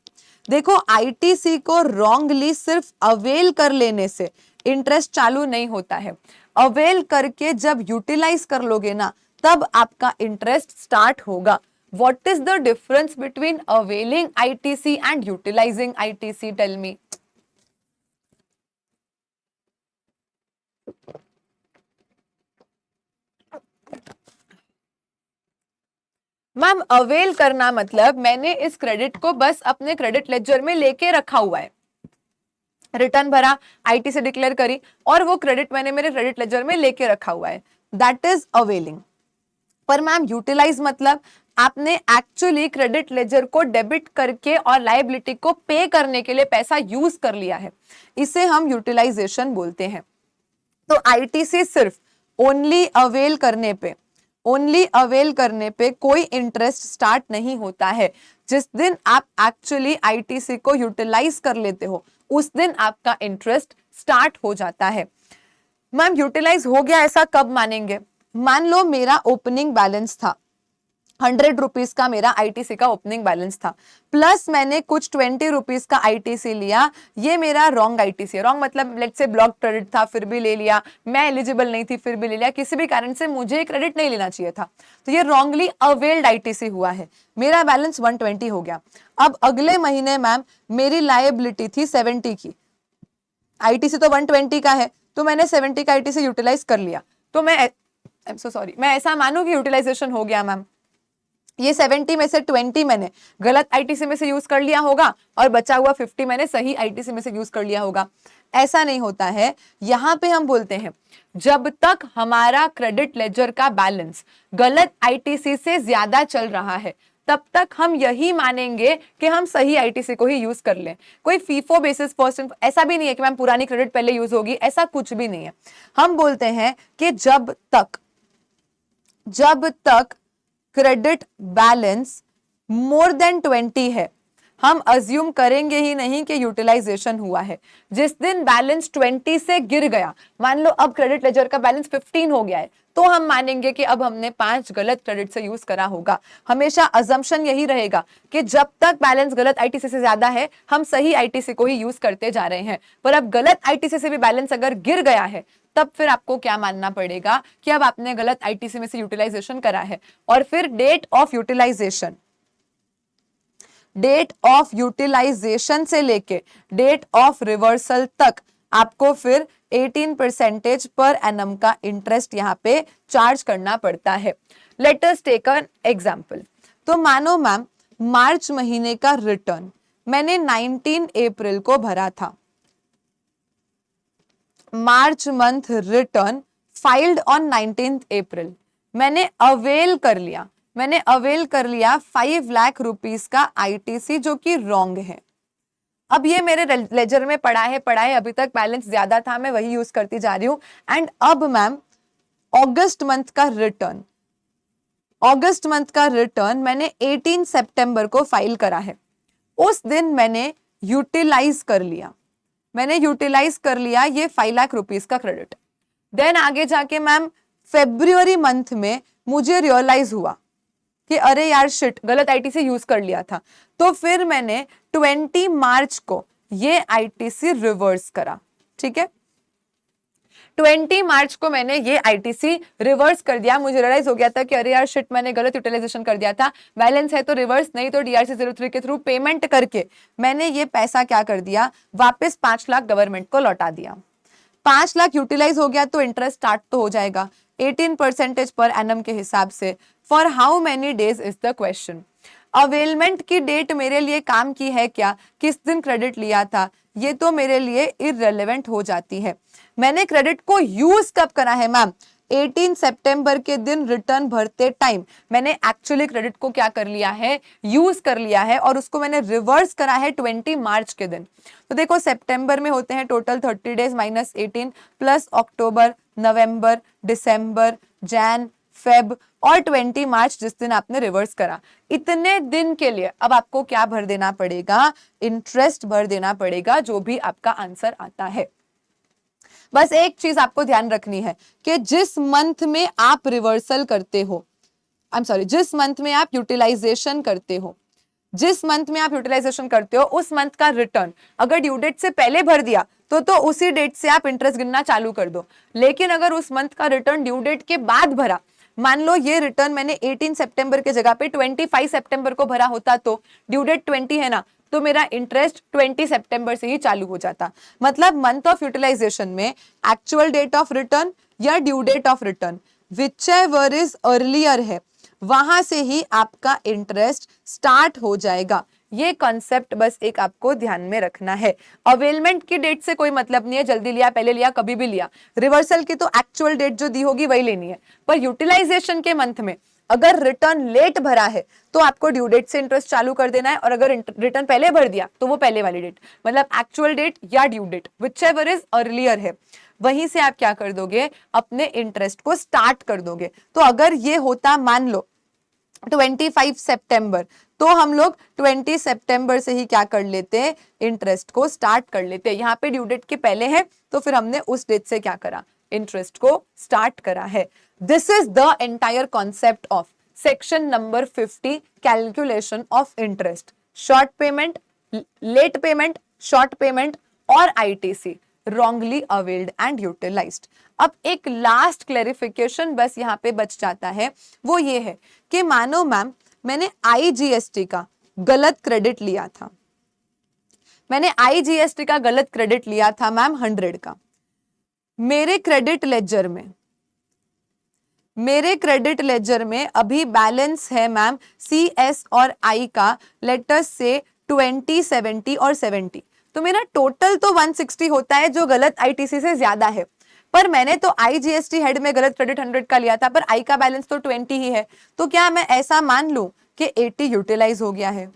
देखो, आईटीसी को रॉन्गली सिर्फ अवेल कर लेने से इंटरेस्ट चालू नहीं होता है। अवेल करके जब यूटिलाइज कर लोगे ना, तब आपका इंटरेस्ट स्टार्ट होगा। What is the difference between availing ITC and utilising ITC? Tell me. Ma'am, avail करना मतलब मैंने इस क्रेडिट को बस अपने क्रेडिट लेजर में लेके रखा हुआ है, रिटर्न भरा, आईटी से डिक्लेयर करी, और वो क्रेडिट मैंने मेरे क्रेडिट लेजर में लेके रखा हुआ है, दैट इज अवेलिंग। पर मैम यूटिलाइज मतलब आपने एक्चुअली क्रेडिट लेजर को डेबिट करके और लायबिलिटी को पे करने के लिए पैसा यूज कर लिया है, इसे हम यूटिलाइजेशन बोलते हैं। तो आईटीसी सिर्फ ओनली अवेल करने पे कोई इंटरेस्ट स्टार्ट नहीं होता है। जिस दिन आप एक्चुअली आईटीसी को यूटिलाइज कर लेते हो, उस दिन आपका इंटरेस्ट स्टार्ट हो जाता है। मैम, यूटिलाइज हो गया ऐसा कब मानेंगे? मान लो मेरा ओपनिंग बैलेंस था 100 रुपीज का, मेरा आईटीसी का ओपनिंग बैलेंस था, प्लस मैंने कुछ 20 रुपीज का आईटीसी लिया। ये मेरा रॉन्ग आईटीसी है। रॉन्ग मतलब लेट्स से ब्लॉक क्रेडिट था फिर भी ले लिया, मैं एलिजिबल नहीं थी फिर भी ले लिया, किसी भी कारण से मुझे क्रेडिट नहीं लेना चाहिए था, तो ये रॉन्गली अवेल्ड आईटीसी हुआ है। मेरा बैलेंस 120 हो गया। अब अगले महीने मैम मेरी लायबिलिटी थी 70 की, आईटीसी तो 120 का है, तो मैंने 70 का आईटीसी यूटिलाइज कर लिया। तो मैं मैं ऐसा मानूं कि यूटिलाइजेशन हो गया मैम, ये 70 में से 20 मैंने गलत आईटीसी में से यूज कर लिया होगा और बचा हुआ 50 मैंने सही आईटीसी में से यूज कर लिया होगा। ऐसा नहीं होता है। यहां पे हम बोलते हैं जब तक हमारा क्रेडिट लेजर का बैलेंस गलत आईटीसी से ज्यादा चल रहा है, तब तक हम यही मानेंगे कि हम सही आईटीसी को ही यूज कर लें। कोई फीफो बेसिस फर्स्ट, ऐसा भी नहीं है कि मैम पुरानी क्रेडिट पहले यूज होगी, ऐसा कुछ भी नहीं है। हम बोलते हैं कि जब तक क्रेडिट बैलेंस मोर देन 20 है, हम अज्यूम करेंगे ही नहीं कि यूटिलाइजेशन हुआ है। जिस दिन बैलेंस 20 से गिर गया, मान लो अब क्रेडिट लेजर का बैलेंस 15 हो गया है, तो हम मानेंगे कि अब हमने 5 गलत क्रेडिट से यूज करा होगा। हमेशा अजम्पशन यही रहेगा कि जब तक बैलेंस गलत आईटीसी से ज्यादा है, हम सही आईटीसी को ही यूज करते जा रहे हैं। पर अब गलत आईटीसी से भी बैलेंस अगर गिर गया है, तब फिर आपको क्या मानना पड़ेगा कि अब आपने गलत आईटीसी में से यूटिलाइजेशन करा है। और फिर date of utilisation, date of utilisation से लेके डेट ऑफ रिवर्सल तक आपको फिर 18% पर एनम का इंटरेस्ट यहां पे चार्ज करना पड़ता है। Let us take an example. तो मानो मैम मार्च महीने का रिटर्न मैंने 19 अप्रैल को भरा था। March month return filed on 19 अप्रैल, मैंने अवेल कर लिया, 5 लाख रुपीस का आईटीसी जो कि रॉन्ग है। अब ये मेरे लेजर में पड़ा है, अभी तक बैलेंस ज्यादा था, मैं वही यूज करती जा रही हूं। एंड अब मैम अगस्त मंथ का रिटर्न मैंने 18 सितंबर को फाइल करा है। उस दिन मैंने यूटिलाइज कर लिया ये 5 लाख रुपीस का क्रेडिट। देन आगे जाके मैम फेब्रुअरी मंथ में मुझे रियलाइज हुआ कि अरे यार शिट, गलत आईटीसी यूज कर लिया था। तो फिर मैंने 20 मार्च को ये आईटीसी रिवर्स करा। ठीक है, 20 मार्च को मैंने ये आईटीसी रिवर्स कर दिया। मुझे रियलाइज हो गया था कि अरे यार शिट, मैंने गलत यूटिलाइजेशन कर दिया था। बैलेंस है तो रिवर्स, नहीं तो डीआरसी 03 के थ्रू पेमेंट करके मैंने ये पैसा क्या कर दिया, वापस 5 लाख गवर्नमेंट को लौटा दिया। 5 लाख यूटिलाइज हो गया तो इंटरेस्ट स्टार्ट तो हो जाएगा 18% पर एनम के हिसाब से। For how many days is the question. Availment की डेट मेरे लिए काम की है क्या, किस दिन क्रेडिट लिया था, ये तो मेरे लिए इररिलेवेंट हो जाती है। मैंने क्रेडिट को यूज कब करा है मैम, 18 सितंबर के दिन रिटर्न भरते टाइम मैंने एक्चुअली क्रेडिट को क्या कर लिया है, यूज कर लिया है, और उसको मैंने रिवर्स करा है 20 मार्च के दिन। तो देखो सितंबर में होते हैं टोटल 30 डेज माइनस 18 प्लस अक्टूबर, नवंबर, दिसंबर, जैन, फेब और 20 मार्च जिस दिन आपने रिवर्स करा, इतने दिन के लिए अब आपको क्या भर देना पड़ेगा, इंटरेस्ट भर देना पड़ेगा, जो भी आपका आंसर आता है। बस एक चीज आपको ध्यान रखनी है कि जिस मंथ में आप रिवर्सल करते हो, जिस मंथ में आप यूटिलाइजेशन करते हो, उस मंथ का रिटर्न अगर ड्यू डेट से पहले भर दिया तो उसी डेट से आप इंटरेस्ट गिनना चालू कर दो। लेकिन अगर उस मंथ का रिटर्न ड्यू डेट के बाद भरा, मान लो ये रिटर्न मैंने 18 सितंबर के जगह पे 25 सितंबर को भरा होता, तो ड्यू डेट 20 है ना, तो मेरा इंटरेस्ट 20 सितंबर से ही चालू हो जाता। मतलब मंथ ऑफ यूटिलाइजेशन में एक्चुअल डेट ऑफ रिटर्न या due date of return whichever is earlier है, वहां से ही आपका इंटरेस्ट स्टार्ट हो जाएगा। ये कॉन्सेप्ट बस एक आपको ध्यान में रखना है। अवेलमेंट की डेट से कोई मतलब नहीं है, जल्दी लिया, पहले लिया, कभी भी लिया। रिवर्सल की तो एक्चुअल डेट जो दी होगी वही लेनी है। पर यूटिलाइजेशन के मंथ में अगर रिटर्न लेट भरा है तो आपको ड्यू डेट से इंटरेस्ट चालू कर देना है, और अगर रिटर्न पहले भर दिया तो वो पहले वाली डेट, मतलब एक्चुअल डेट या due date, whichever is earlier है, वहीं से आप क्या कर दोगे, अपने इंटरेस्ट को स्टार्ट कर दोगे। तो अगर ये होता मान लो 25 सितंबर, तो हम लोग 20 सितंबर से ही क्या कर लेते, इंटरेस्ट को स्टार्ट कर लेते। यहाँ पे ड्यू डेट के पहले है तो फिर हमने उस डेट से क्या करा, इंटरेस्ट को स्टार्ट करा है। This is the entire concept of section number 50, calculation of interest, short payment, late payment, short payment और ITC, wrongly availed and utilized। अब एक लास्ट क्लैरिफिकेशन बस यहाँ पे बच जाता है, वो ये है कि मानो मैम मैंने आईजीएसटी का गलत क्रेडिट लिया था, मैंने आईजीएसटी का गलत क्रेडिट लिया था मैम 100 का। मेरे क्रेडिट लेजर में अभी बैलेंस है मैम CS और I का, लेटस से 20, 70 और 70, तो मेरा टोटल तो 160 होता है जो गलत आईटीसी से ज्यादा है। पर मैंने तो आईजीएसटी हेड में गलत क्रेडिट 100 का लिया था, पर आई का बैलेंस तो 20 ही है। तो क्या मैं ऐसा मान लूं कि 80 यूटिलाइज हो गया है,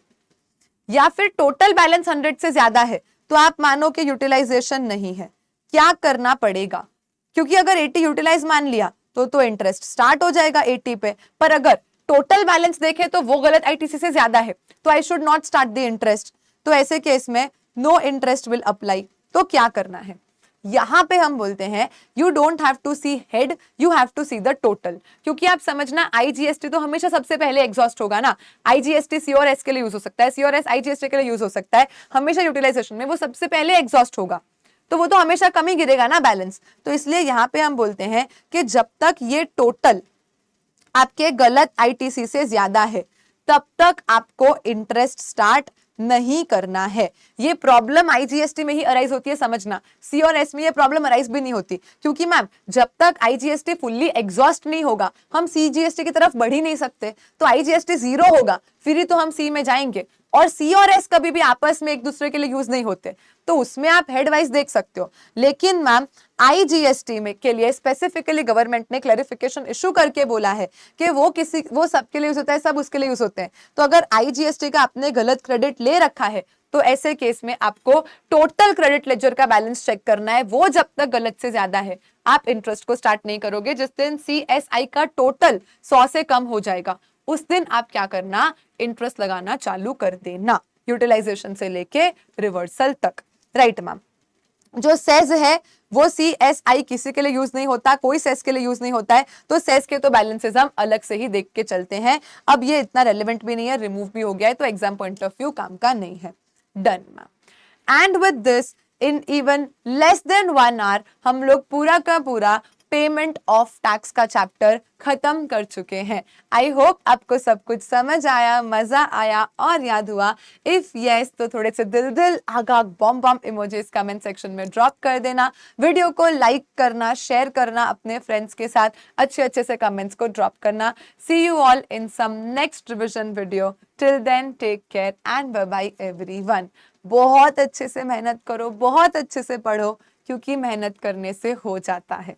या फिर टोटल बैलेंस 100 से ज्यादा है तो आप मानो कि यूटिलाइजेशन नहीं है। क्या करना पड़ेगा, क्योंकि अगर 80 यूटिलाइज मान लिया तो इंटरेस्ट स्टार्ट हो जाएगा 80 पे, पर अगर टोटल बैलेंस देखे तो वो गलत आईटीसी से ज्यादा है, तो I should not start the interest. तो ऐसे केस में नो इंटरेस्ट विल अप्लाई। तो क्या करना है, यहां पे हम बोलते हैं you don't have to see head, you have to see the total. क्योंकि आप समझना आईजीएसटी तो हमेशा सबसे पहले एग्जॉस्ट होगा ना। आईजीएसटी सी और एस के लिए यूज हो सकता है, सी और एस आईजीएसटी के लिए यूज हो सकता है, हमेशा यूटिलाइजेशन में वो सबसे पहले एग्जॉस्ट होगा, तो वो तो हमेशा कम ही गिरेगा ना बैलेंस। तो इसलिए यहां पे हम बोलते हैं कि जब तक ये टोटल आपके गलत आईटीसी से ज्यादा है तब तक आपको इंटरेस्ट स्टार्ट नहीं करना है। ये प्रॉब्लम आईजीएसटी में ही अराइज होती है, समझना। सी और एस में ये प्रॉब्लम अराइज भी नहीं होती, क्योंकि मैम जब तक आईजीएसटी फुल्ली एग्जॉस्ट नहीं होगा हम सीजीएसटी की तरफ बढ़ ही नहीं सकते। तो आईजीएसटी 0 होगा फिर ही तो हम सी में जाएंगे, और सी और एस कभी भी आपस में एक दूसरे के लिए यूज नहीं होते, तो उसमें आप हेड वाइज देख सकते हो। लेकिन मैम आईजीएसटी में के लिए स्पेसिफिकली गवर्नमेंट ने क्लैरिफिकेशन इशू करके बोला है कि वो सबके लिए यूज होता है, सब उसके लिए यूज होते हैं। तो अगर आईजीएसटी का आपने गलत क्रेडिट ले रखा है तो ऐसे केस में आपको टोटल क्रेडिट लेजर का बैलेंस चेक करना है, वो जब तक गलत से ज्यादा है आप इंटरेस्ट को स्टार्ट नहीं करोगे। जिस दिन सीएसआई का टोटल 100 से कम हो जाएगा उस दिन आप क्या करना, इंटरेस्ट लगाना चालू कर देना, यूटिलाइजेशन से लेके रिवर्सल तक। राइट मैम, जो सेज है वो सीएसआई किसी के लिए यूज नहीं होता, कोई सेस के लिए यूज नहीं होता है, तो सेस के तो बैलेंसेस हम अलग से ही देख के चलते हैं। अब ये इतना रेलेवेंट भी नहीं है, रिमूव भी हो गया है, तो एग्जाम पॉइंट ऑफ व्यू काम का नहीं है। Done ma'am. And with this in even less than 1 hour हम लोग पूरा का पूरा पेमेंट ऑफ टैक्स का चैप्टर खत्म कर चुके हैं। आई होप आपको सब कुछ समझ आया, मजा आया और याद हुआ। इफ यस तो थोड़े से दिल आग आग bomb bomb emojis comment section में ड्रॉप कर देना, वीडियो को लाइक करना, शेयर करना अपने फ्रेंड्स के साथ, अच्छे अच्छे से कमेंट्स को ड्रॉप करना। See you all in some next revision video. Till then take care and bye bye everyone. बहुत अच्छे से मेहनत करो, बहुत अच्छे से पढ़ो, क्योंकि मेहनत करने से हो जाता है।